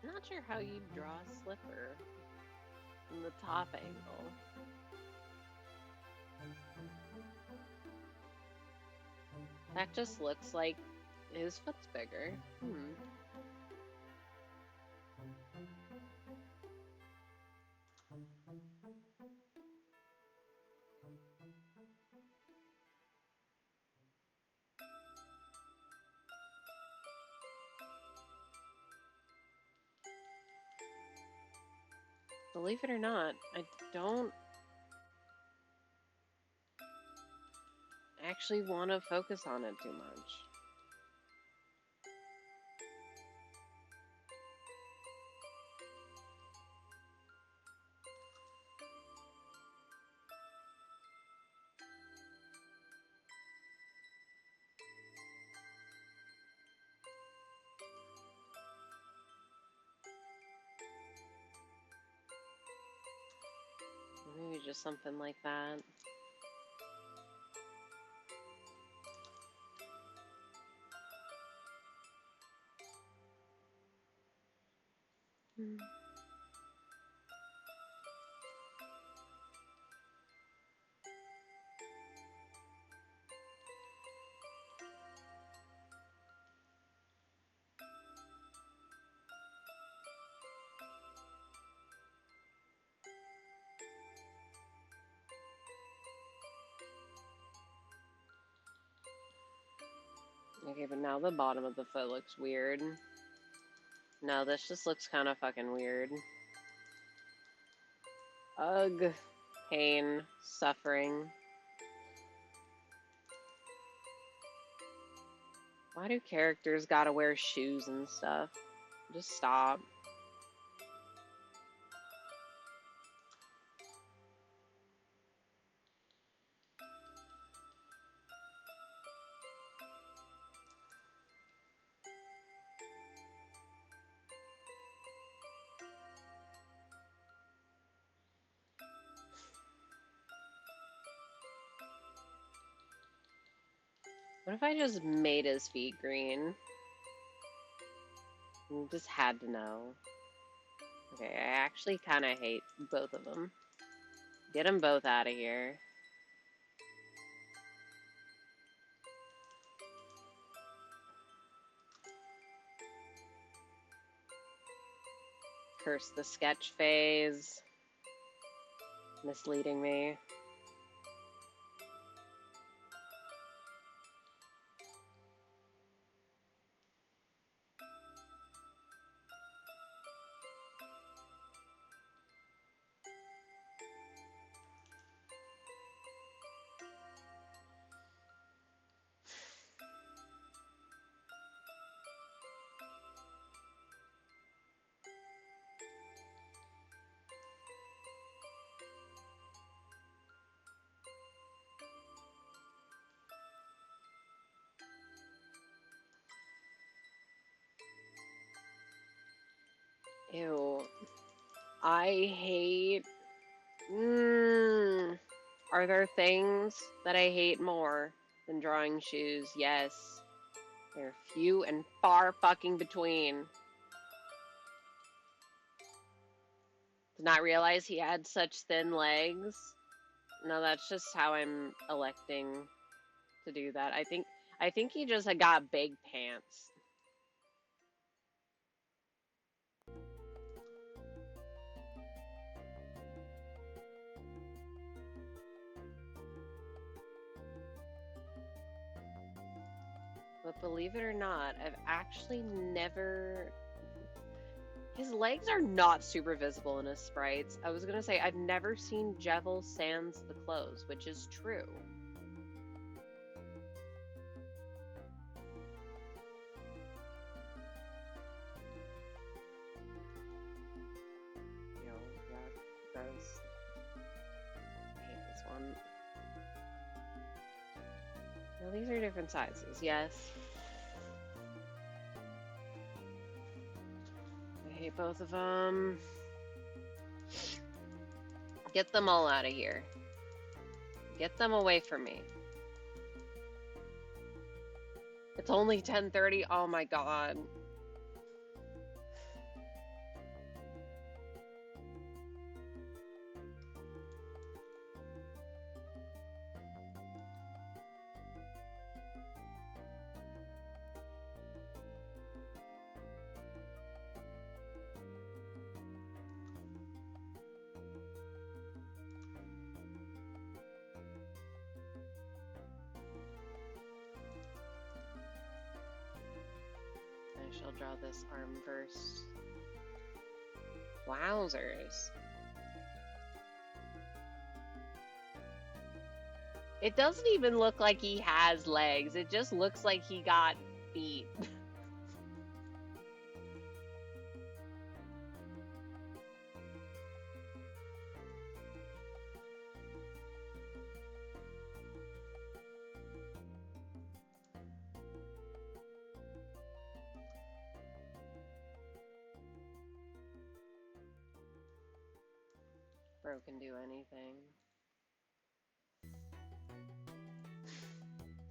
I'm not sure how you draw a slipper from the top angle. That just looks like his foot's bigger. Believe it or not, I don't actually want to focus on it too much. Maybe just something like that. Okay, but now the bottom of the foot looks weird. No, this just looks kind of fucking weird. Ugh. Pain. Suffering. Why do characters gotta wear shoes and stuff? Just stop. What if I just made his feet green? Just had to know. Okay, I actually kind of hate both of them. Get them both out of here. Curse the sketch phase. Misleading me. Ew. I hate... Are there things that I hate more than drawing shoes? Yes. They're few and far fucking between. Did not realize he had such thin legs. No, that's just how I'm electing to do that. I think he just got big pants. But believe it or not, I've actually never... His legs are not super visible in his sprites. I was gonna say, I've never seen Jevil sans the clothes, which is true. You know, yeah, gross. I hate this one. Well, these are different sizes, yes. I hate both of them. Get them all out of here. Get them away from me. It's only 10:30. Oh my god. I shall draw this arm first. Wowzers. It doesn't even look like he has legs. It just looks like he got feet. Bro can do anything.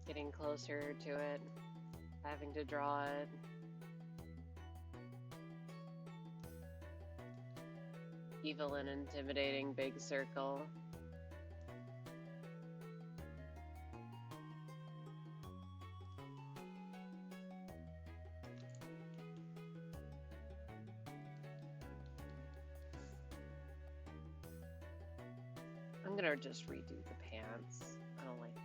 Getting closer to it, having to draw it. Evil and intimidating big circle. I'm gonna just redo the pants. I don't like them.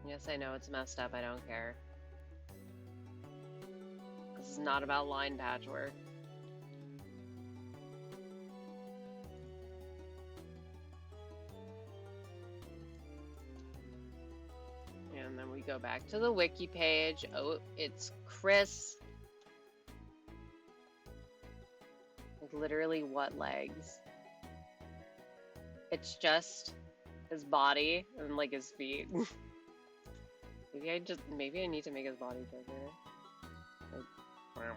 Yes, I know it's messed up. I don't care. This is not about line patchwork. And then we go back to the wiki page. Oh, it's Chris. Like, literally, what legs? It's just his body and like his feet. Maybe I need to make his body bigger. Like, wow.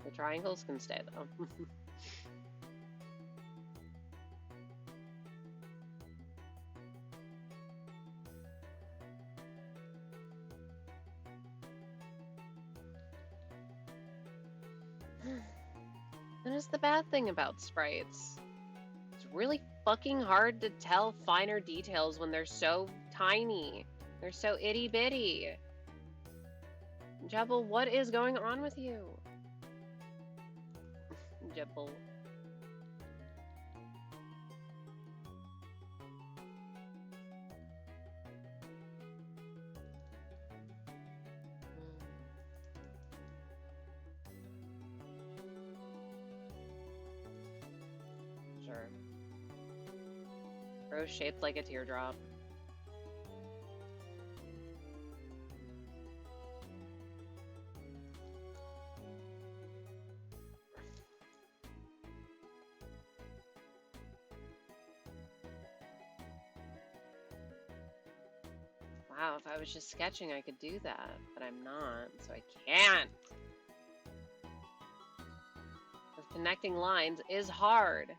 The triangles can stay though. That is the bad thing about sprites. It's really fucking hard to tell finer details when they're so tiny. They're so itty bitty. Jevil, what is going on with you? Jevil. Sure. Rose shaped like a teardrop. Wow, if I was just sketching, I could do that, but I'm not, so I can't. Because connecting lines is hard.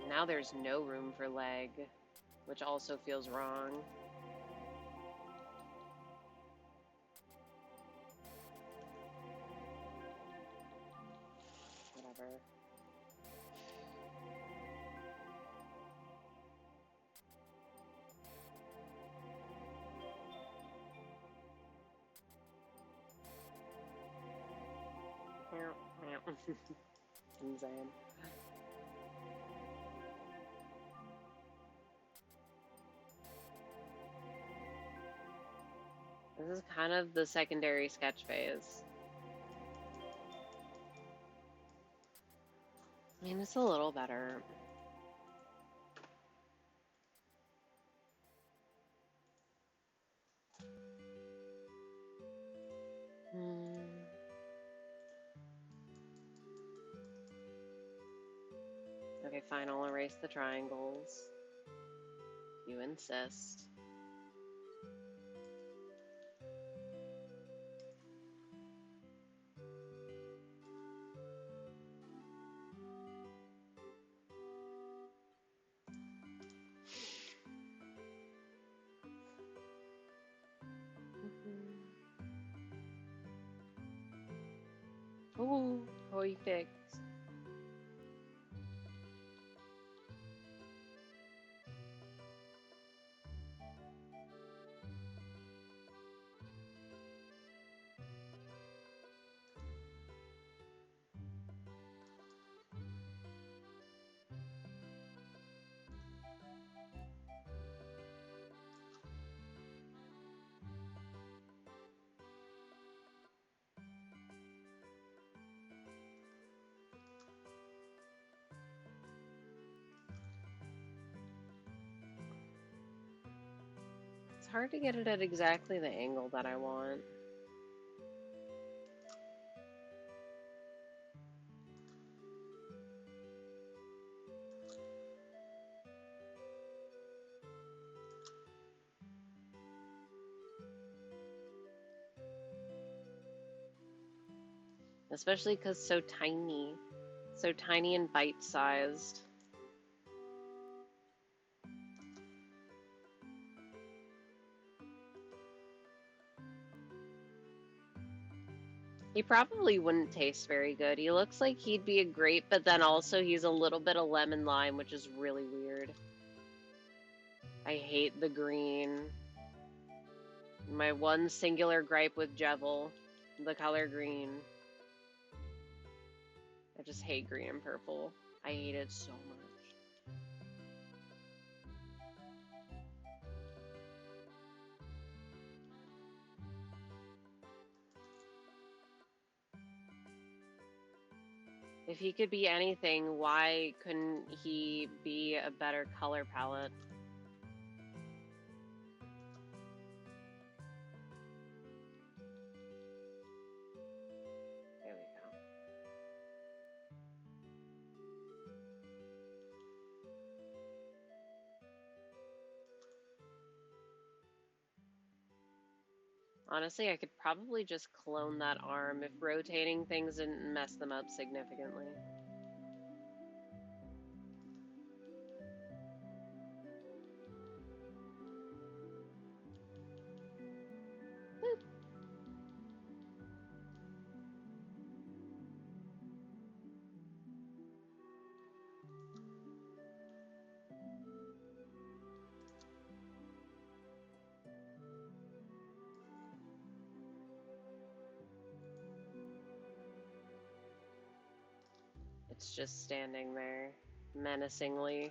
Now there's no room for leg, which also feels wrong. Whatever. I'm saying. This is kind of the secondary sketch phase. I mean, it's a little better. Okay, fine, I'll erase the triangles. You insist. Ooh, toy fix. hard to get it at exactly the angle that I want. Especially because so tiny and bite-sized. He probably wouldn't taste very good. He looks like he'd be a grape, but then also he's a little bit of lemon lime, which is really weird. I hate the green. My one singular gripe with Jevil, the color green. I just hate green and purple. I hate it so much. If he could be anything, why couldn't he be a better color palette? There we go. Honestly, I could probably just clone that arm if rotating things didn't mess them up significantly. Boop. It's just standing there menacingly.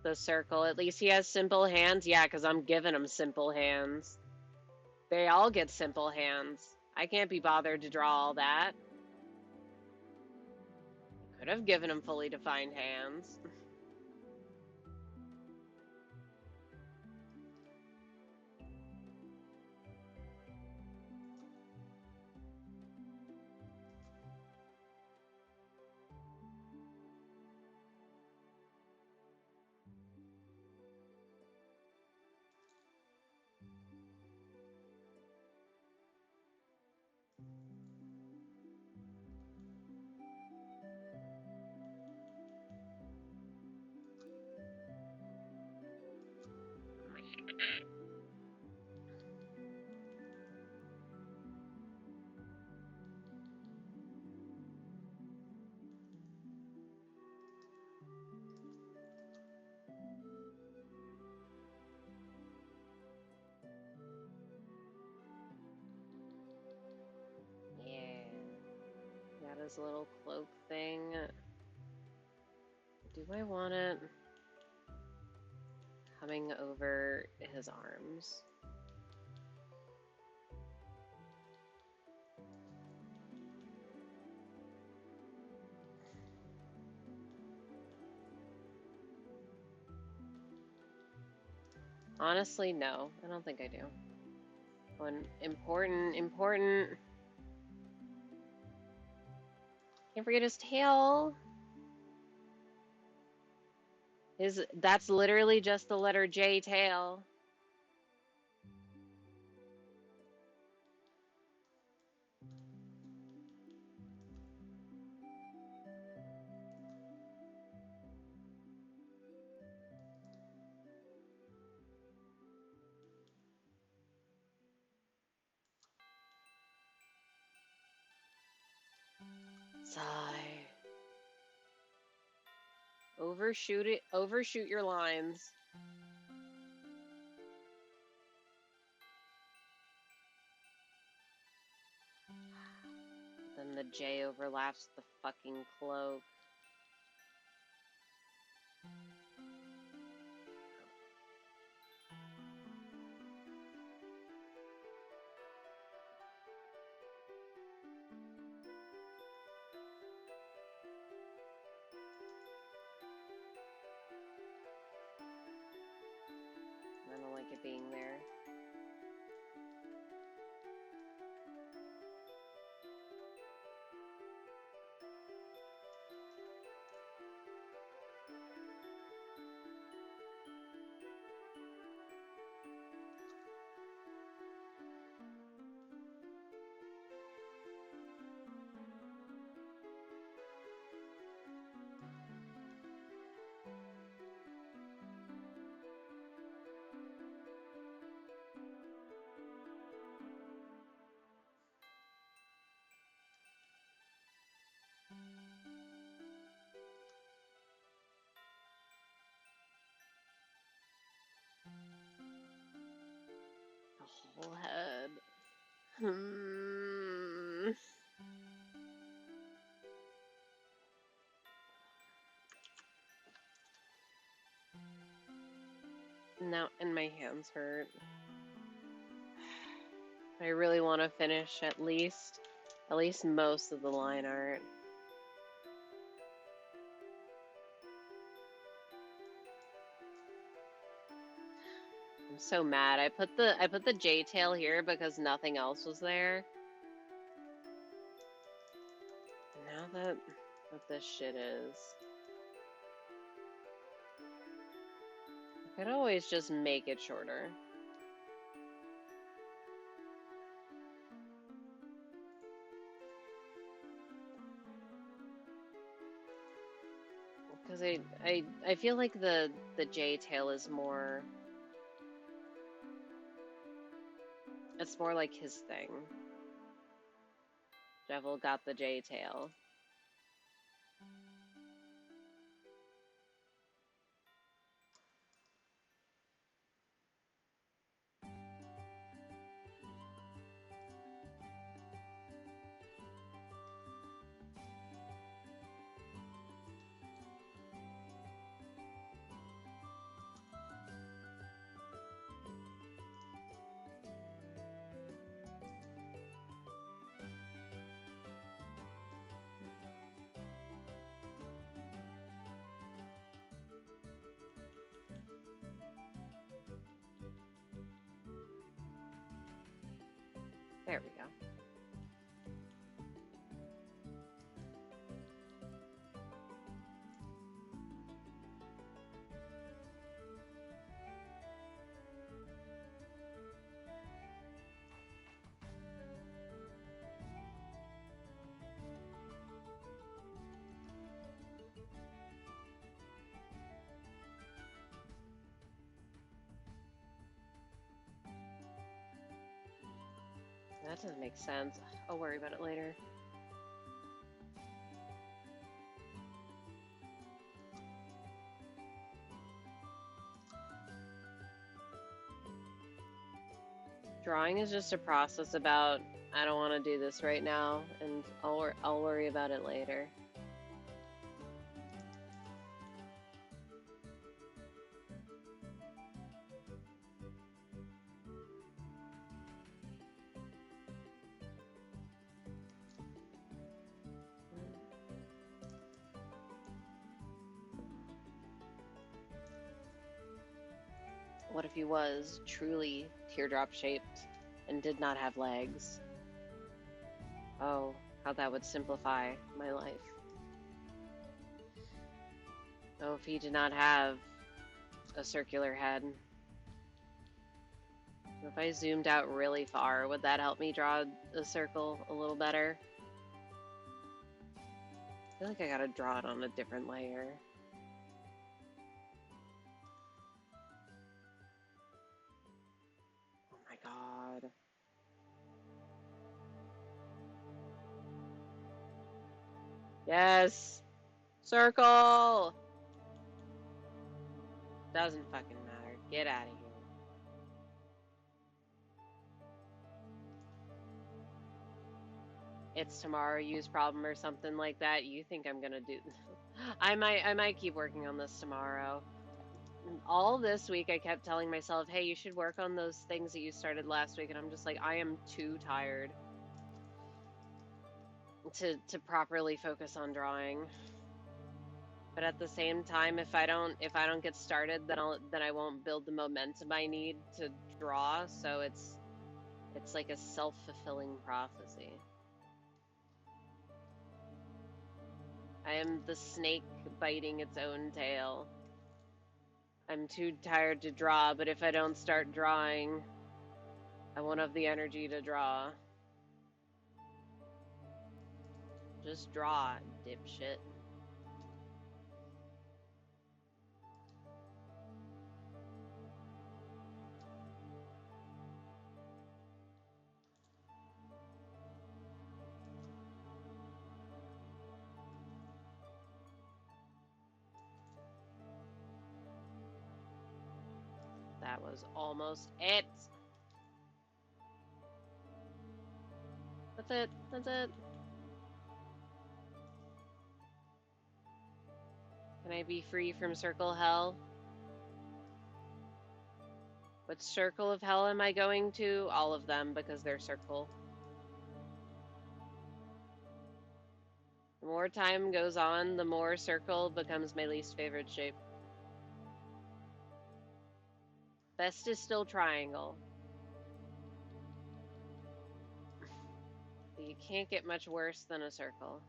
The circle, at least he has simple hands. Yeah, because I'm giving him simple hands. They all get simple hands. I can't be bothered to draw all that. Could have given him fully defined hands. Yeah. Got his little cloak thing. Do I want it coming over his arms? Honestly, no. I don't think I do. One important. Can't forget his tail. That's literally just the letter J tail. Sigh. Overshoot your lines. Then the J overlaps the fucking cloak. I don't like it being there. whole head. Hmm. Now, and my hands hurt. I really want to finish at least most of the line art. I'm so mad. I put the J tail here because nothing else was there. Now that what this shit is, I could always just make it shorter. Because I feel like the J tail is more, it's more like his thing. Jevil got the J tail. There we go. That doesn't make sense. I'll worry about it later. Drawing is just a process about, I don't want to do this right now, and I'll worry about it later. What if he was truly teardrop shaped and did not have legs? Oh, how that would simplify my life. Oh, if he did not have a circular head. If I zoomed out really far, would that help me draw a circle a little better? I feel like I gotta draw it on a different layer. Oh my god. Yes! Circle! Doesn't fucking matter. Get out of here. It's tomorrow use problem or something like that. You think I'm gonna do I might keep working on this tomorrow. All this week I kept telling myself, hey, you should work on those things that you started last week, and I'm just like, I am too tired to properly focus on drawing. But at the same time, if I don't get started, then I won't build the momentum I need to draw, so it's like a self-fulfilling prophecy. I am the snake biting its own tail. I'm too tired to draw, but if I don't start drawing, I won't have the energy to draw. Just draw, dipshit. That was almost it. That's it. That's it. Can I be free from circle hell? What circle of hell am I going to? All of them, because they're circle. The more time goes on, the more circle becomes my least favorite shape. Best is still triangle. You can't get much worse than a circle.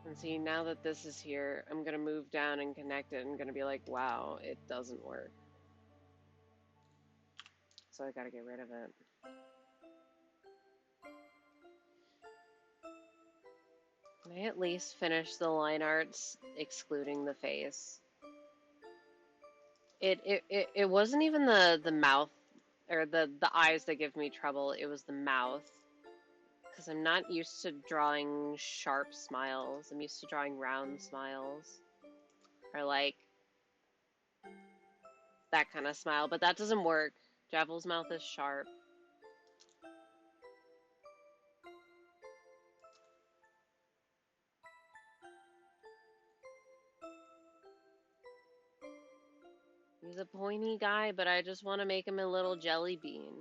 And see, now that this is here, I'm going to move down and connect it and going to be like, wow, it doesn't work. So I got to get rid of it. Can I at least finish the line arts excluding the face? It wasn't even the mouth or the eyes that give me trouble. It was the mouth. Because I'm not used to drawing sharp smiles. I'm used to drawing round smiles. Or like that kind of smile. But that doesn't work. Jevil's mouth is sharp. He's a pointy guy, but I just want to make him a little jelly bean.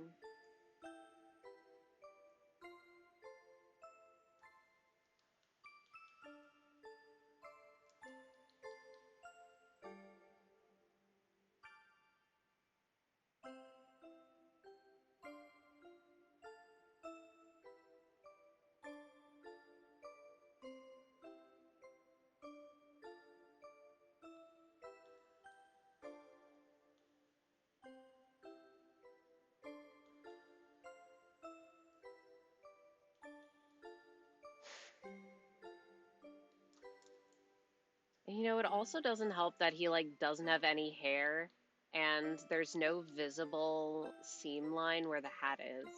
And, you know, it also doesn't help that he like doesn't have any hair and there's no visible seam line where the hat is.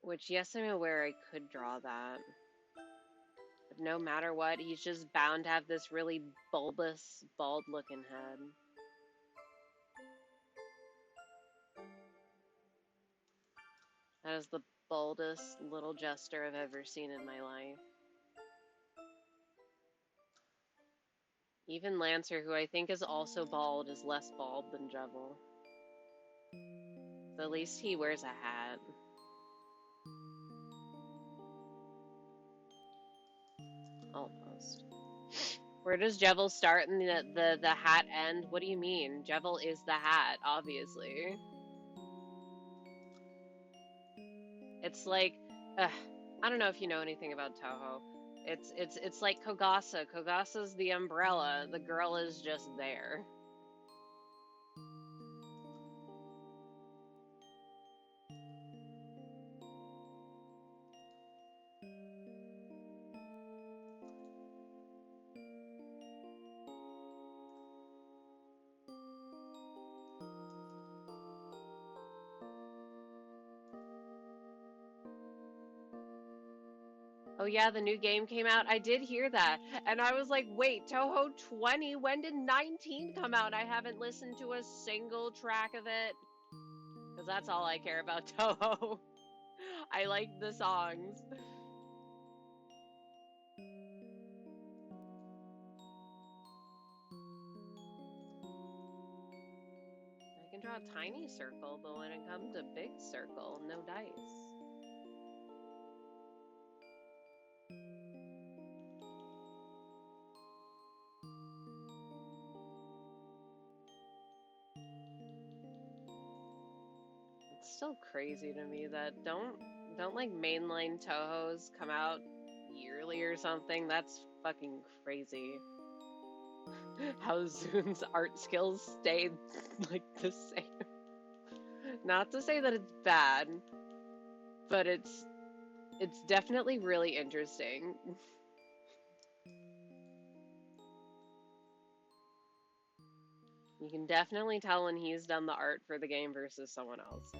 Which, yes, I'm aware I could draw that. But no matter what, he's just bound to have this really bulbous, bald-looking head. That is the baldest little jester I've ever seen in my life. Even Lancer, who I think is also bald, is less bald than Jevil. So at least he wears a hat. Almost. Where does Jevil start and the hat end? What do you mean? Jevil is the hat, obviously. It's like, I don't know if you know anything about Toho. It's like Kogasa. Kogasa's the umbrella. The girl is just there. Oh yeah, the new game came out. I did hear that. And I was like, wait, Toho 20? When did 19 come out? I haven't listened to a single track of it. Because that's all I care about Toho. I like the songs. I can draw a tiny circle, but when it comes to big circle, no dice. It's still crazy to me that don't like mainline Tohos come out yearly or something. That's fucking crazy. How Zoon's art skills stayed like the same. Not to say that it's bad, but it's definitely really interesting. You can definitely tell when he's done the art for the game versus someone else.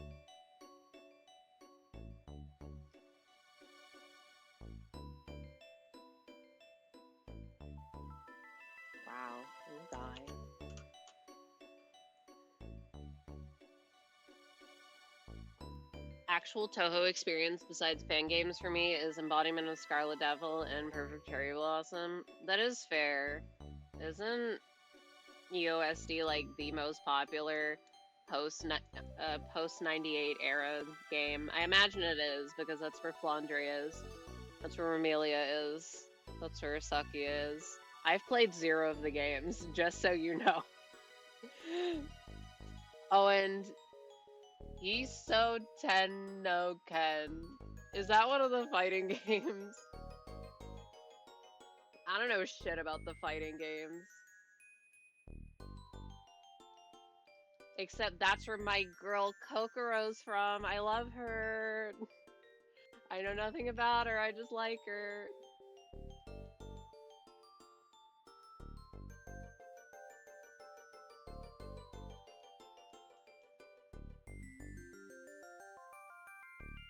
actual Toho experience besides fan games for me is Embodiment of Scarlet Devil and Perfect Cherry Blossom. That is fair. Isn't EOSD like the most popular post 98 era game? I imagine it is because that's where Flandre is. That's where Romelia is. That's where Saki is. I've played 0 of the games, just so you know. Oh, and Hiso Ten no Ken. Is that one of the fighting games? I don't know shit about the fighting games. Except that's where my girl Kokoro's from. I love her. I know nothing about her, I just like her.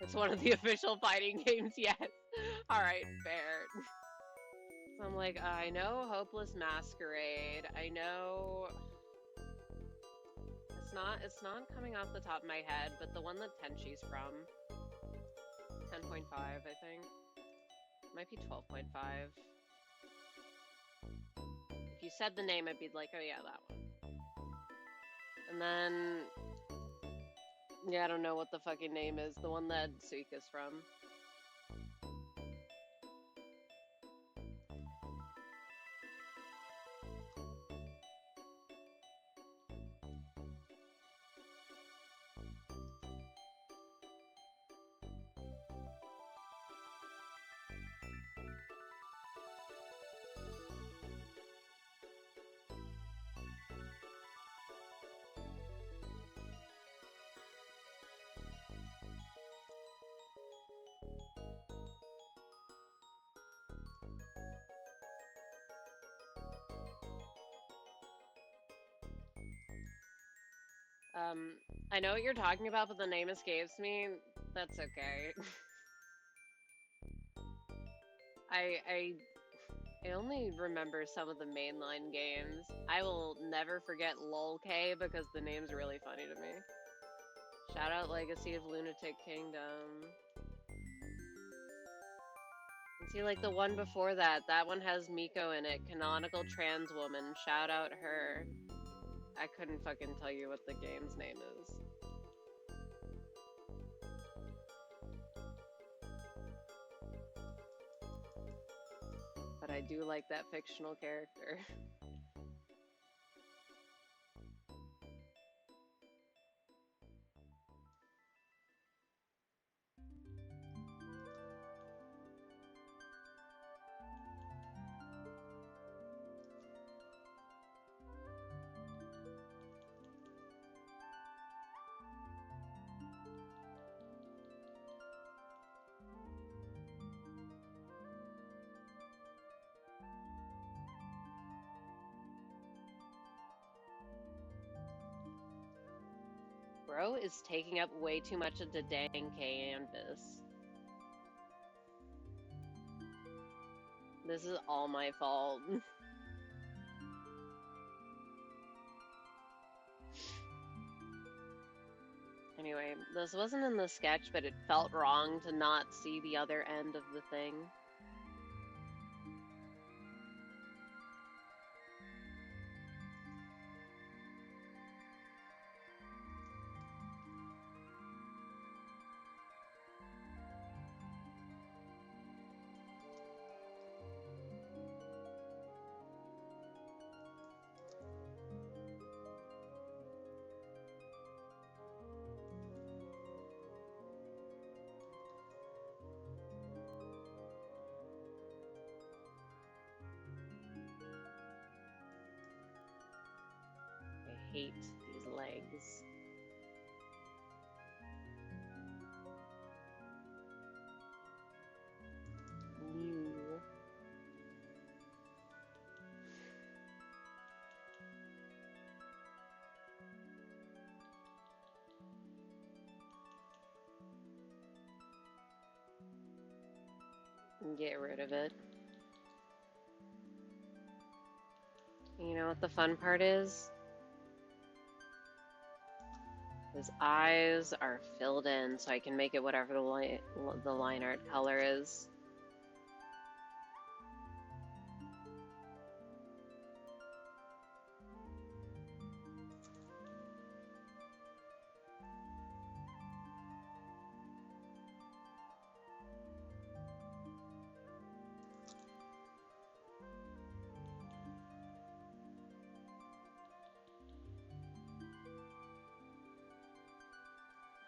It's one of the official fighting games, yes. Alright, fair. So I'm like, I know Hopeless Masquerade. I know... It's not coming off the top of my head, but the one that Tenshi's from. 10.5, I think. Might be 12.5. If you said the name, I'd be like, oh yeah, that one. And then... yeah, I don't know what the fucking name is. The one that Suika's from. I know what you're talking about, but the name escapes me. That's okay. I only remember some of the mainline games. I will never forget LOL-K because the name's really funny to me. Shout out Legacy of Lunatic Kingdom. And see, like the one before that, that one has Miko in it. Canonical Trans Woman. Shout out her. I couldn't fucking tell you what the game's name is. But I do like that fictional character. Bro is taking up way too much of the dang canvas. This is all my fault. Anyway, this wasn't in the sketch, but it felt wrong to not see the other end of the thing. I hate these legs. Ew. Get rid of it. You know what the fun part is? His eyes are filled in, so I can make it whatever the line art color is.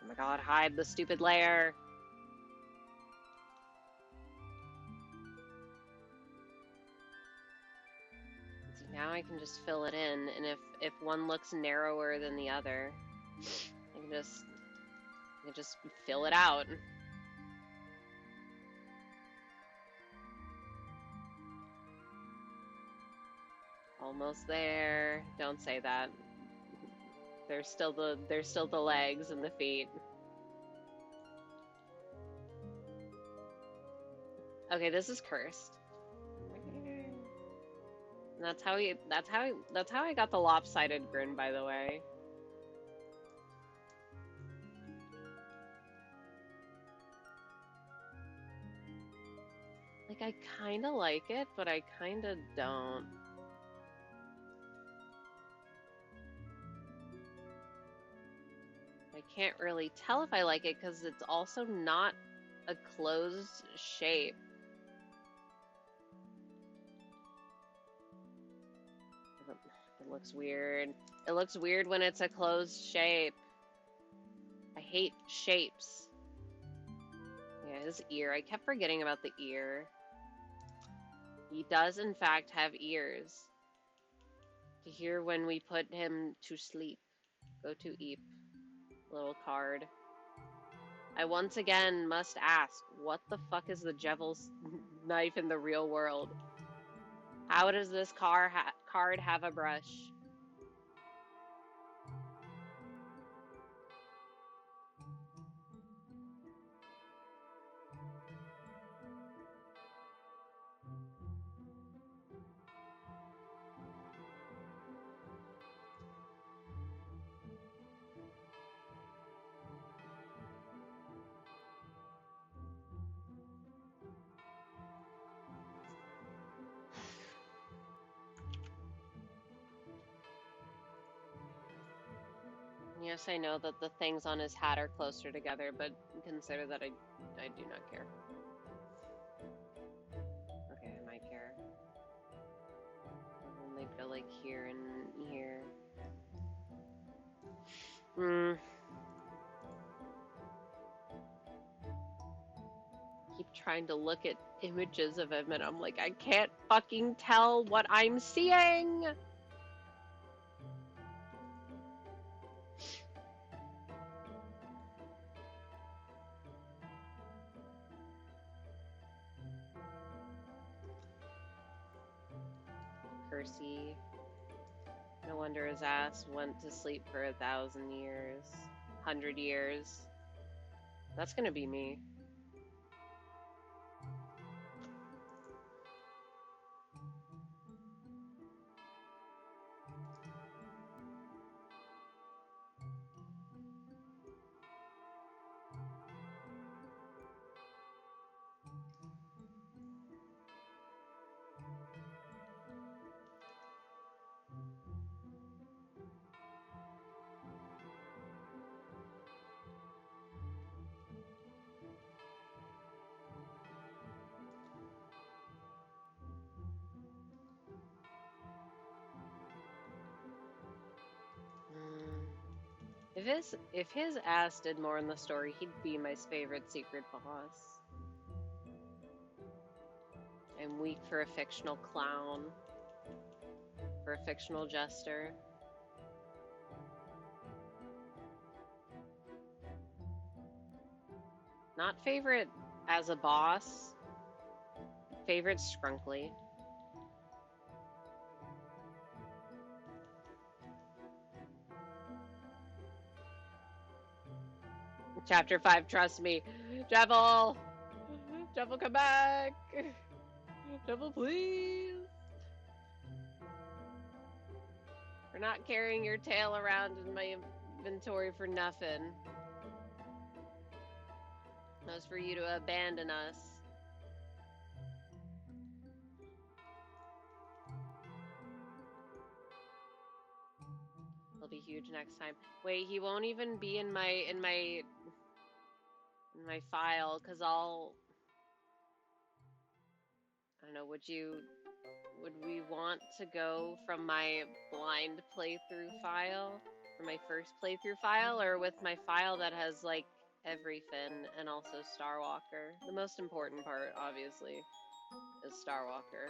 Oh my god, hide the stupid layer. See, now I can just fill it in, and if one looks narrower than the other, I can just fill it out. Almost there. Don't say that. There's still the legs and the feet. Okay, this is cursed. And that's how I got the lopsided grin, by the way. Like, I kind of like it, but I kind of don't. I can't really tell if I like it because it's also not a closed shape. It looks weird. It looks weird when it's a closed shape. I hate shapes. Yeah, his ear. I kept forgetting about the ear. He does, in fact, have ears. To hear when we put him to sleep. Go to Eep. Little card. I once again must ask, what the fuck is the Jevil's knife in the real world? How does this card have a brush? Yes, I know that the things on his hat are closer together, but consider that I do not care. Okay, I might care. And they go like here and here. Keep trying to look at images of him, and I'm like, I can't fucking tell what I'm seeing! Percy. No wonder his ass went to sleep for 1,000 years. 100 years. That's gonna be me. If his ass did more in the story, he'd be my favorite secret boss. I'm weak for a fictional clown. For a fictional jester. Not favorite as a boss. Favorite Scrunkly. Chapter 5, trust me. Jevil! Jevil, come back! Jevil, please! We're not carrying your tail around in my inventory for nothing. That was for you to abandon us. It'll be huge next time. Wait, he won't even be in my file, because I don't know, would we want to go from my blind playthrough file, or my first playthrough file, or with my file that has like everything and also Starwalker? The most important part, obviously, is Starwalker.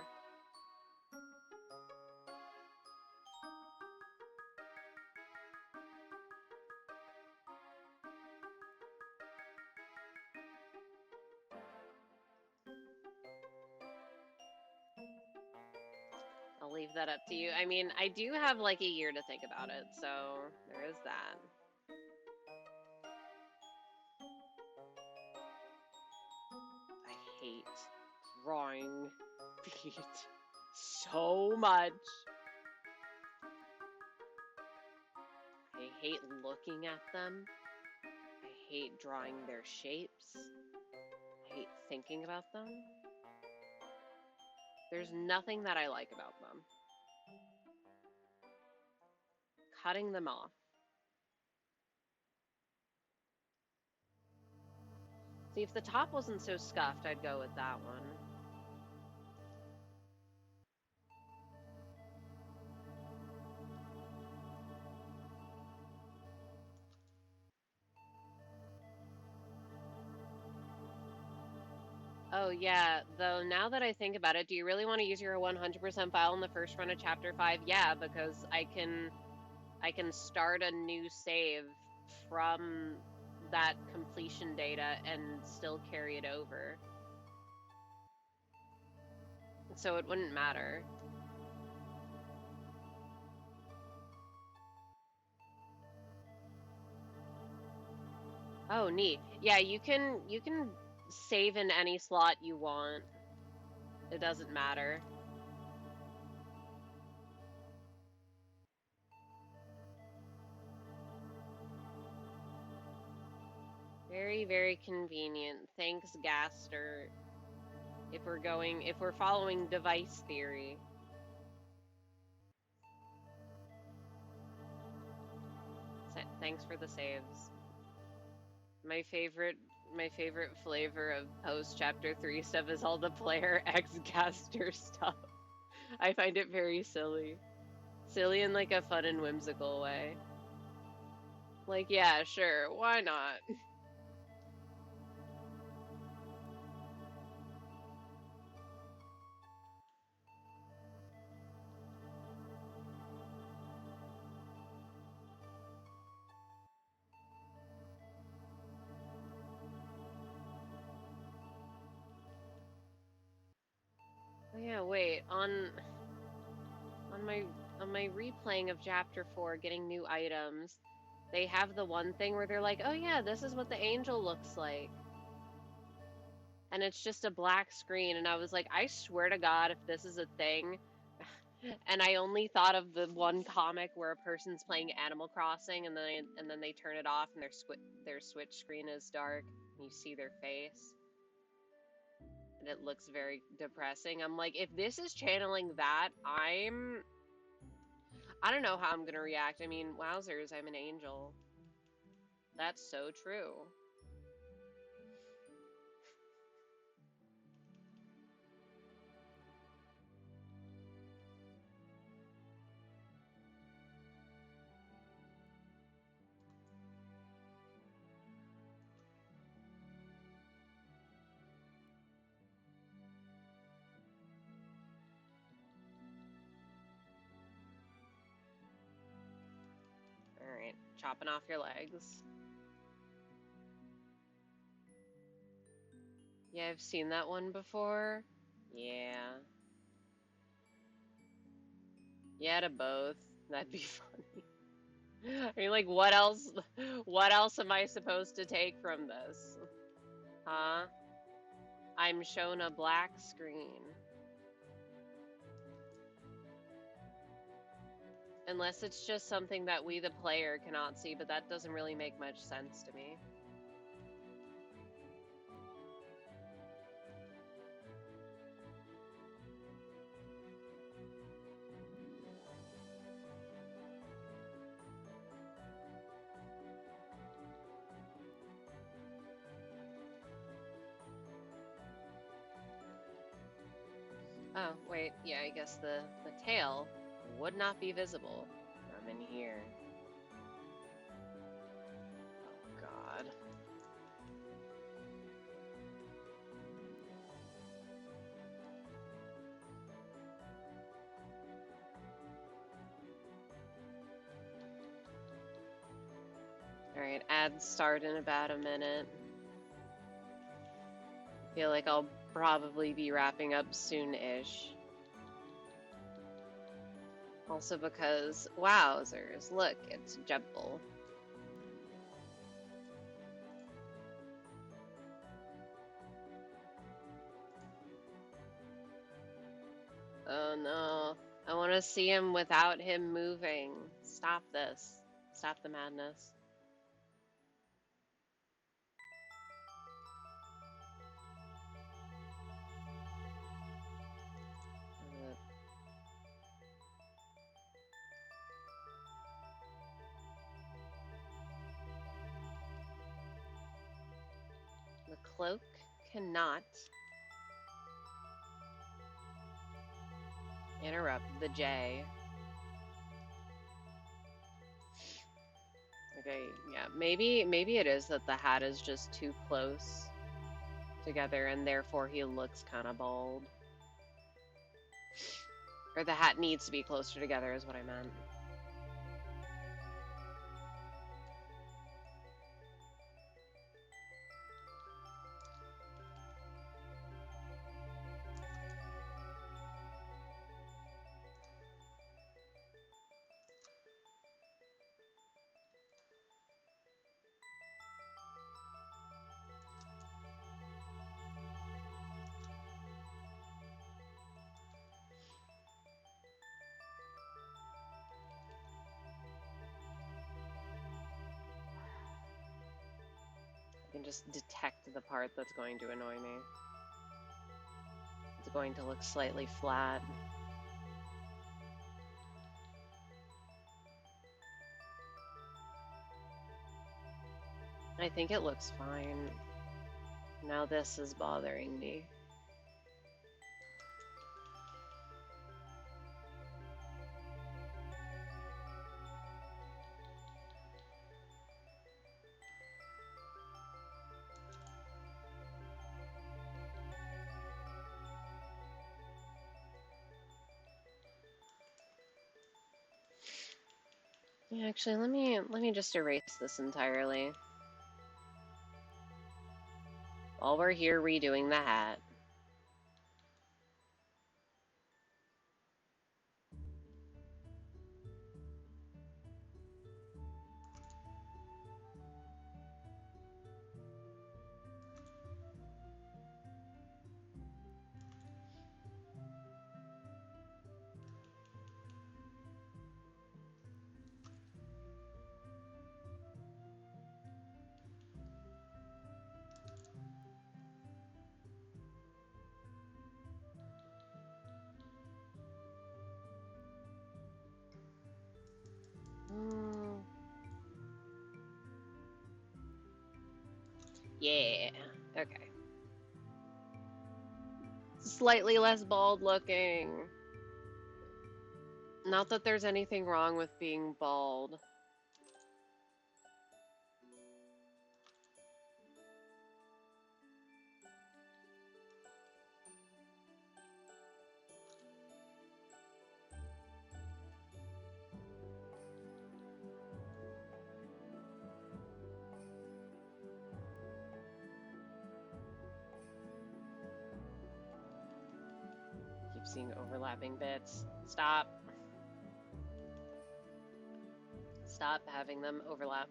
I'll leave that up to you. I mean, I do have like a year to think about it, so there is that. I hate drawing feet so much. I hate looking at them. I hate drawing their shapes. I hate thinking about them. There's nothing that I like about them. Cutting them off. See, if the top wasn't so scuffed, I'd go with that one. Oh yeah, though now that I think about it, do you really want to use your 100% file in the first run of chapter 5? Yeah, because I can start a new save from that completion data and still carry it over. So it wouldn't matter. Oh, neat. Yeah, you can save in any slot you want. It doesn't matter. Very, very convenient. Thanks, Gaster. If we're following device theory. Thanks for the saves. My favorite flavor of post chapter 3 stuff is all the player X Gaster stuff. I find it very silly. Silly in like a fun and whimsical way. Like, yeah, sure, why not? Oh yeah, wait, on my replaying of chapter 4, getting new items, they have the one thing where they're like, oh yeah, this is what the angel looks like. And it's just a black screen, and I was like, I swear to God, if this is a thing, and I only thought of the one comic where a person's playing Animal Crossing, and then they turn it off, and their Switch screen is dark, and you see their face, and it looks very depressing. I'm like, if this is channeling that, I don't know how I'm gonna react. I mean, wowzers, I'm an angel. That's so true. Alright, chopping off your legs. Yeah, I've seen that one before. Yeah. Yeah, to both. That'd be funny. I mean, like, what else am I supposed to take from this? Huh? I'm shown a black screen. Unless it's just something that we, the player, cannot see, but that doesn't really make much sense to me. Oh, wait, yeah, I guess the tail would not be visible from in here. Oh, God. Alright, ads start in about a minute. I feel like I'll probably be wrapping up soon-ish. Also because, wowzers, look, it's Jevil. Oh no, I want to see him without him moving. Stop this. Stop the madness. The cloak cannot interrupt the J. Okay, yeah, maybe it is that the hat is just too close together and therefore he looks kind of bald. Or the hat needs to be closer together is what I meant. I can just detect the part that's going to annoy me. It's going to look slightly flat. I think it looks fine. Now this is bothering me. Yeah, actually, let me just erase this entirely. While we're here redoing the hat. Yeah, okay. Slightly less bald looking. Not that there's anything wrong with being bald. Keep seeing overlapping bits. Stop. Stop having them overlap.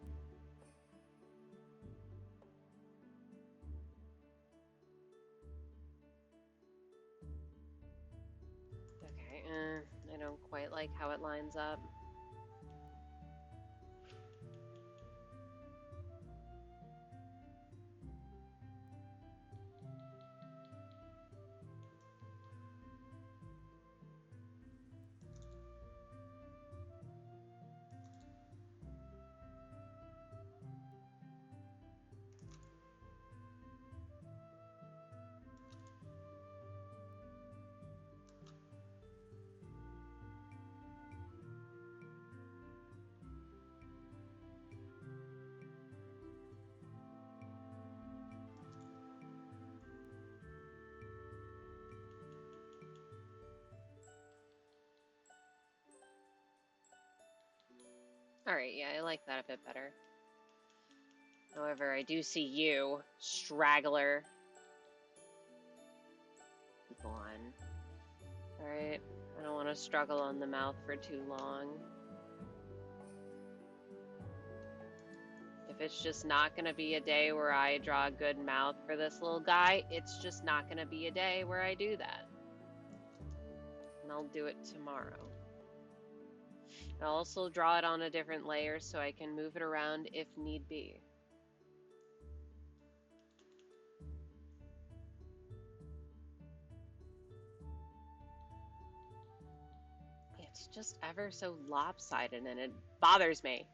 Okay, I don't quite like how it lines up. Alright, yeah, I like that a bit better. However, I do see you, straggler. Go on. Alright, I don't want to struggle on the mouth for too long. If it's just not going to be a day where I draw a good mouth for this little guy, it's just not going to be a day where I do that. And I'll do it tomorrow. I'll also draw it on a different layer so I can move it around if need be. It's just ever so lopsided and it bothers me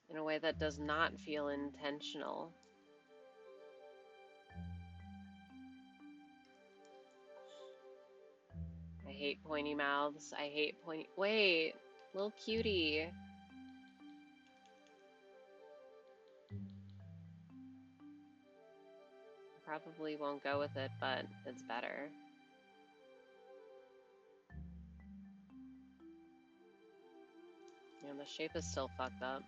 in a way that does not feel intentional. I hate pointy mouths. I hate pointy... Wait, little cutie. Probably won't go with it, but it's better. Yeah, the shape is still fucked up.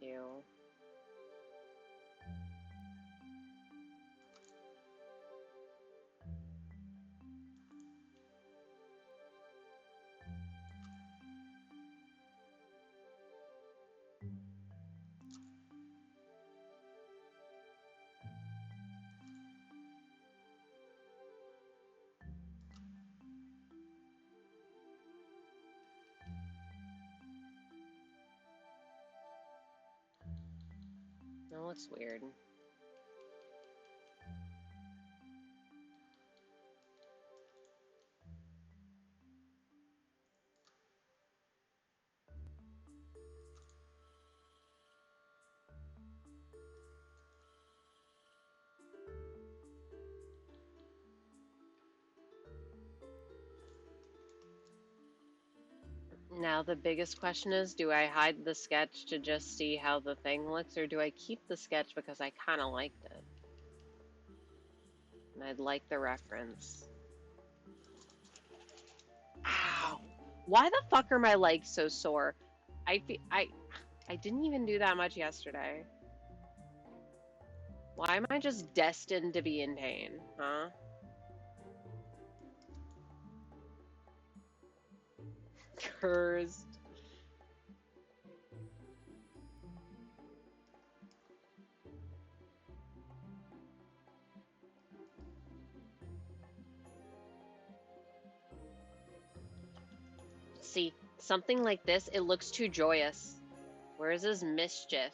Ew. That looks weird. Now the biggest question is, do I hide the sketch to just see how the thing looks, or do I keep the sketch because I kind of liked it? And I'd like the reference. Ow! Why the fuck are my legs so sore? I didn't even do that much yesterday. Why am I just destined to be in pain, huh? Cursed. See, something like this, it looks too joyous. Where's his mischief?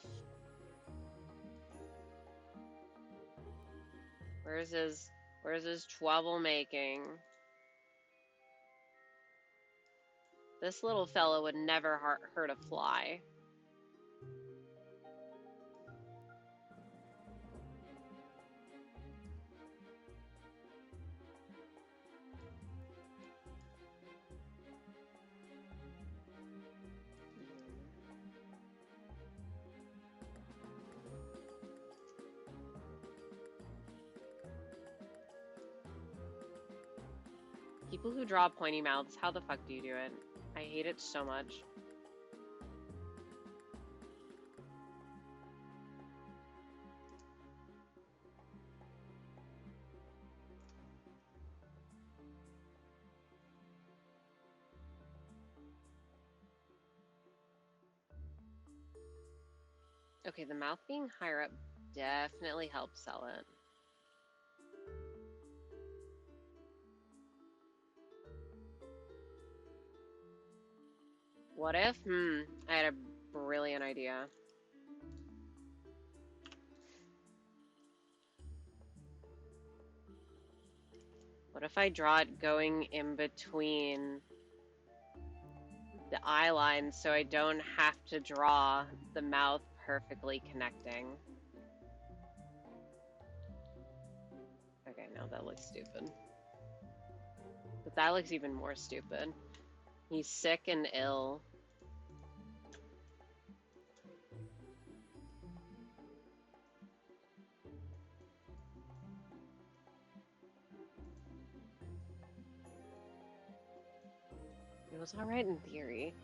Where's his troublemaking? This little fella would never hurt a fly. People who draw pointy mouths, how the fuck do you do it? I hate it so much. Okay, the mouth being higher up definitely helps sell it. What if? I had a brilliant idea. What if I draw it going in between the eye lines so I don't have to draw the mouth perfectly connecting? Okay, now that looks stupid. But that looks even more stupid. He's sick and ill. It was alright in theory.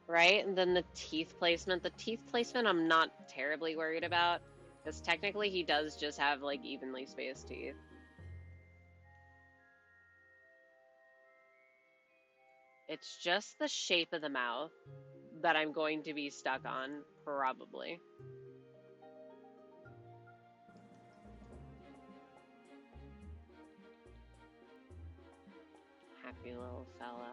Right? And then the teeth placement. The teeth placement I'm not terribly worried about. Because technically he does just have, like, evenly spaced teeth. It's just the shape of the mouth that I'm going to be stuck on, probably. Happy little fella.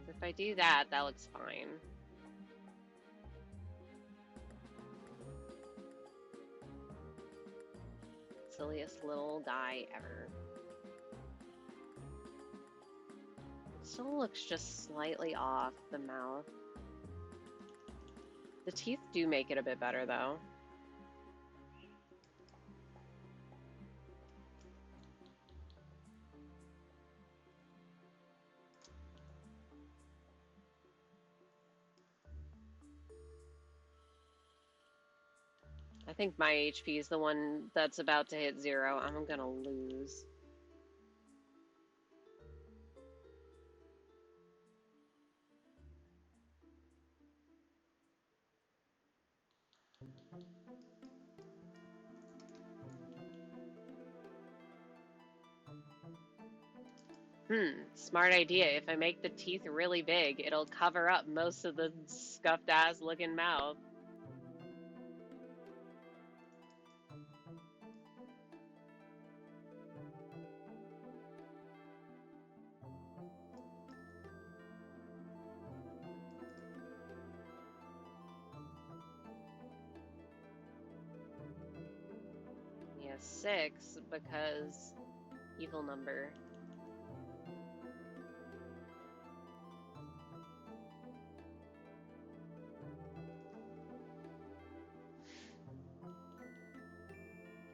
If I do that, that looks fine. Silliest little guy ever. It still looks just slightly off the mouth. The teeth do make it a bit better, though. I think my HP is the one that's about to hit 0. I'm gonna lose. Smart idea. If I make the teeth really big, it'll cover up most of the scuffed ass looking mouth. Yeah, 6 because evil number.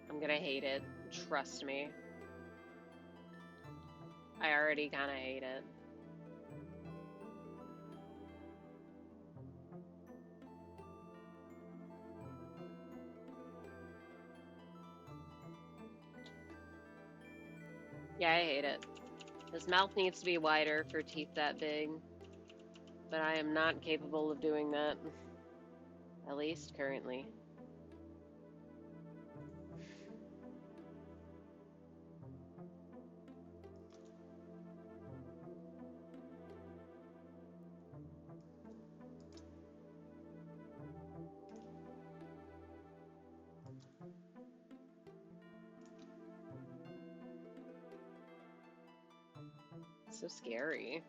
I'm gonna hate it. Trust me. I already kinda hate it. Yeah, I hate it. His mouth needs to be wider for teeth that big. But I am not capable of doing that. At least currently. So scary.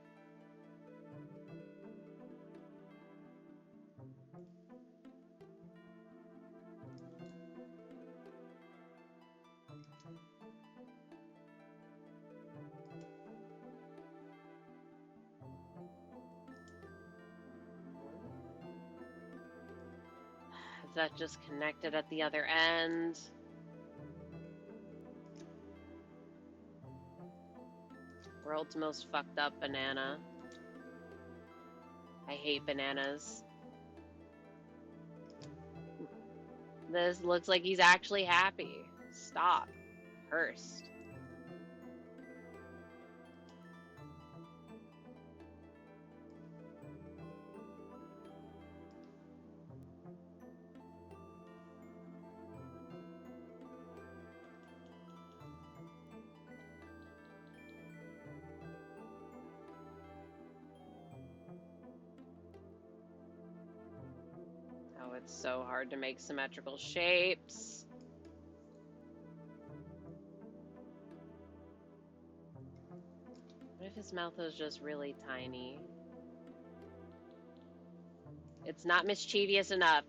Is that just connected at the other end? World's most fucked up banana. I hate bananas. This looks like he's actually happy. Stop. Cursed. Oh, it's so hard to make symmetrical shapes. What if his mouth was just really tiny? It's not mischievous enough.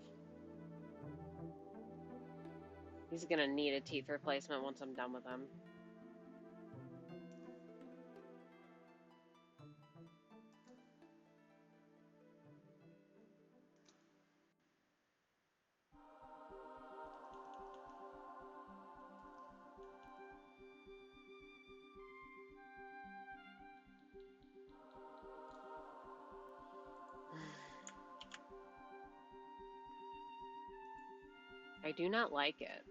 He's gonna need a teeth replacement once I'm done with him. I do not like it.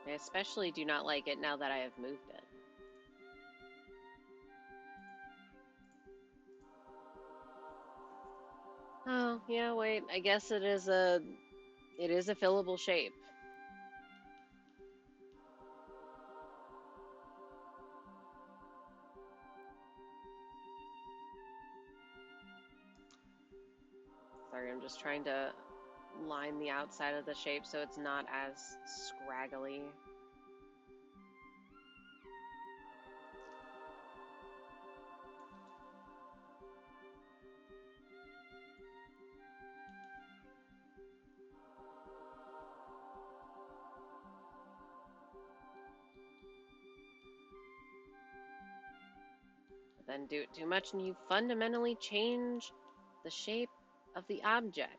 I especially do not like it now that I have moved it. Oh, yeah, wait. I guess it is a fillable shape. Sorry, I'm just trying to line the outside of the shape so it's not as scraggly. But then do it too much and you fundamentally change the shape of the object.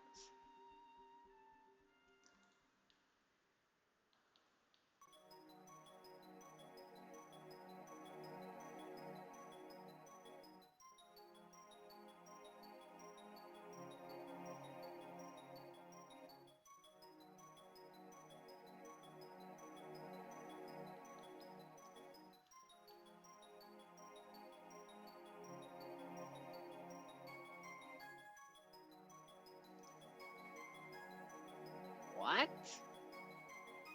What?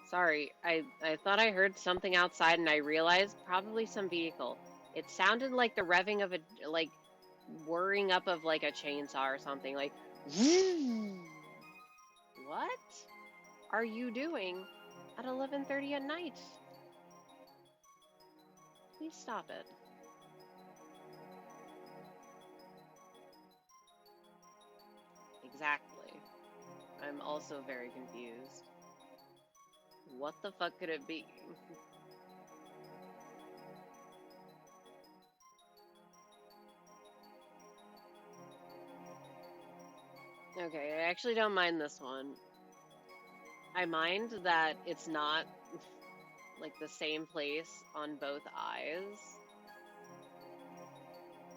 Sorry, I thought I heard something outside and I realized probably some vehicle. It sounded like the revving of a, like, whirring up of like a chainsaw or something, like, what are you doing at 11:30 at night? Please stop it. Exactly. I'm also very confused. What the fuck could it be? Okay, I actually don't mind this one. I mind that it's not like the same place on both eyes.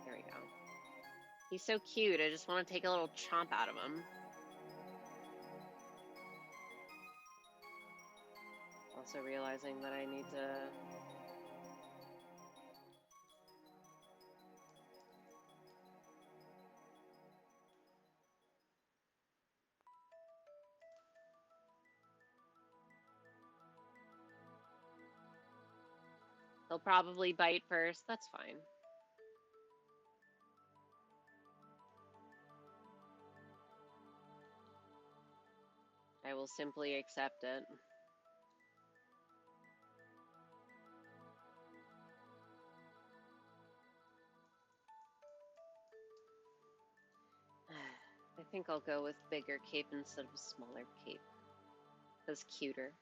There we go. He's so cute, I just want to take a little chomp out of him. Also realizing that I need to... He'll probably bite first, that's fine. I will simply accept it. I think I'll go with bigger cape instead of smaller cape. That's cuter.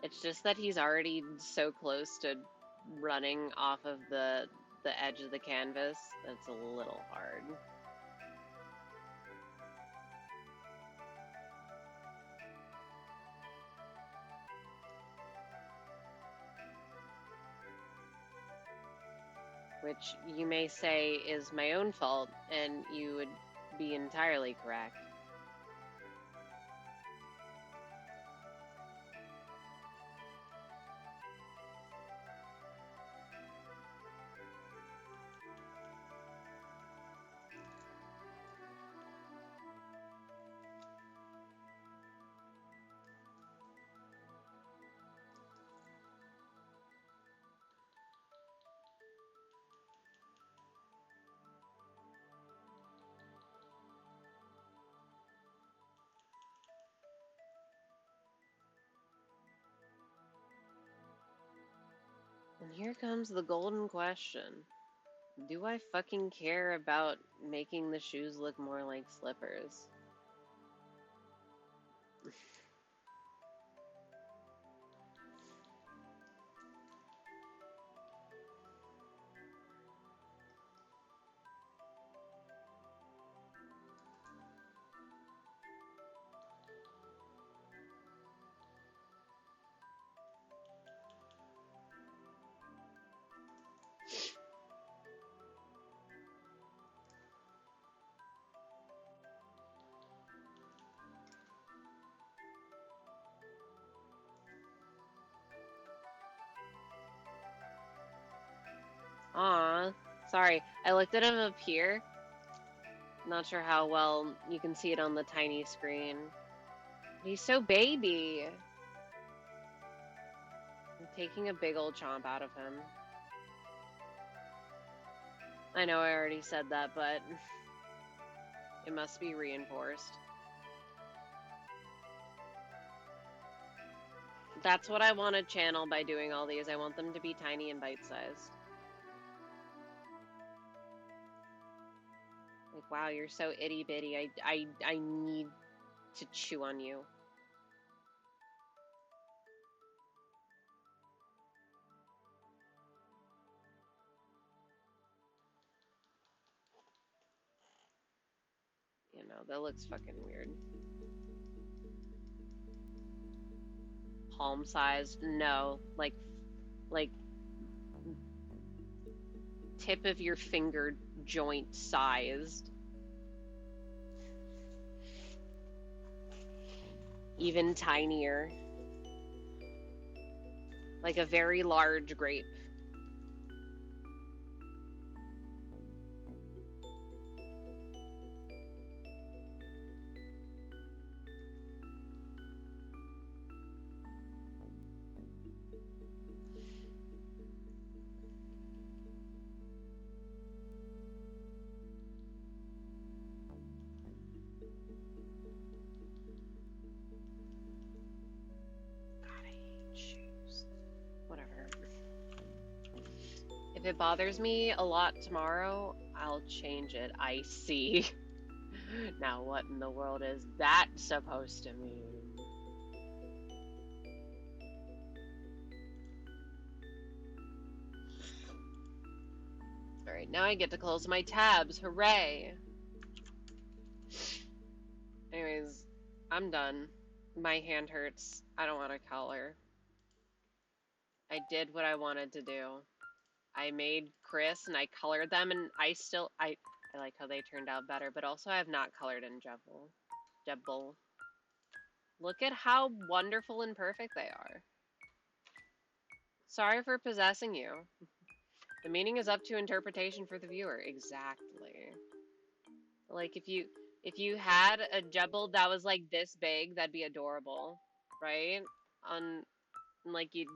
It's just that he's already so close to running off of the edge of the canvas that it's a little hard. Which you may say is my own fault, and you would be entirely correct. And here comes the golden question. Do I fucking care about making the shoes look more like slippers? Aw, sorry. I looked at him up here. Not sure how well you can see it on the tiny screen. But he's so baby. I'm taking a big old chomp out of him. I know I already said that, but it must be reinforced. That's what I want to channel by doing all these. I want them to be tiny and bite-sized. Like, wow, you're so itty-bitty. I need to chew on you. You know, that looks fucking weird. Palm sized? No. Like tip of your finger joint sized. Even tinier. Like a very large grape. Whatever. If it bothers me a lot tomorrow, I'll change it. I see. Now what in the world is that supposed to mean? Alright, now I get to close my tabs. Hooray! Anyways, I'm done. My hand hurts. I don't want to color. I did what I wanted to do. I made Chris and I colored them, and I like how they turned out better, but also I have not colored in Jevil. Look at how wonderful and perfect they are. Sorry for possessing you. The meaning is up to interpretation for the viewer. Exactly. Like if you had a Jevil that was like this big, that'd be adorable, right? On like you'd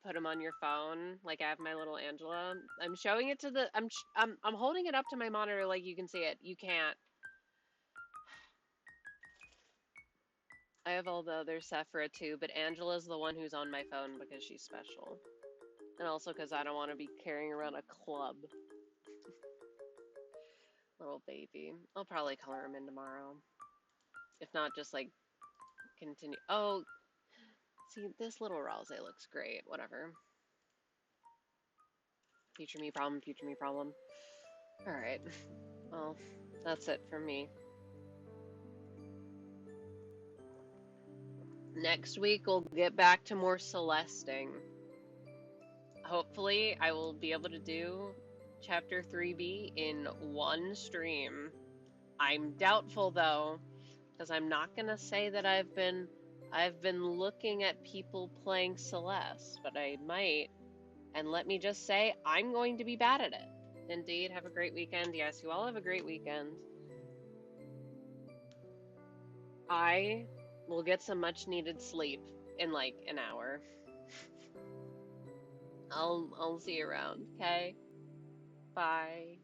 put them on your phone. Like I have my little Angela. I'm showing it to the I'm holding it up to my monitor like you can see it. You can't. I have all the other Sephora too, but Angela's the one who's on my phone because she's special. And also because I don't want to be carrying around a club. Little baby. I'll probably color him in tomorrow. If not, just like continue. Oh, see, this little Ralsei looks great. Whatever. Future me problem, future me problem. Alright. Well, that's it from me. Next week, we'll get back to more Celesting. Hopefully, I will be able to do Chapter 3B in one stream. I'm doubtful, though, because I'm not going to say that I've been looking at people playing Celeste, but I might. And let me just say, I'm going to be bad at it. Indeed, have a great weekend. Yes, you all have a great weekend. I will get some much needed sleep in like an hour. I'll see you around, okay? Bye.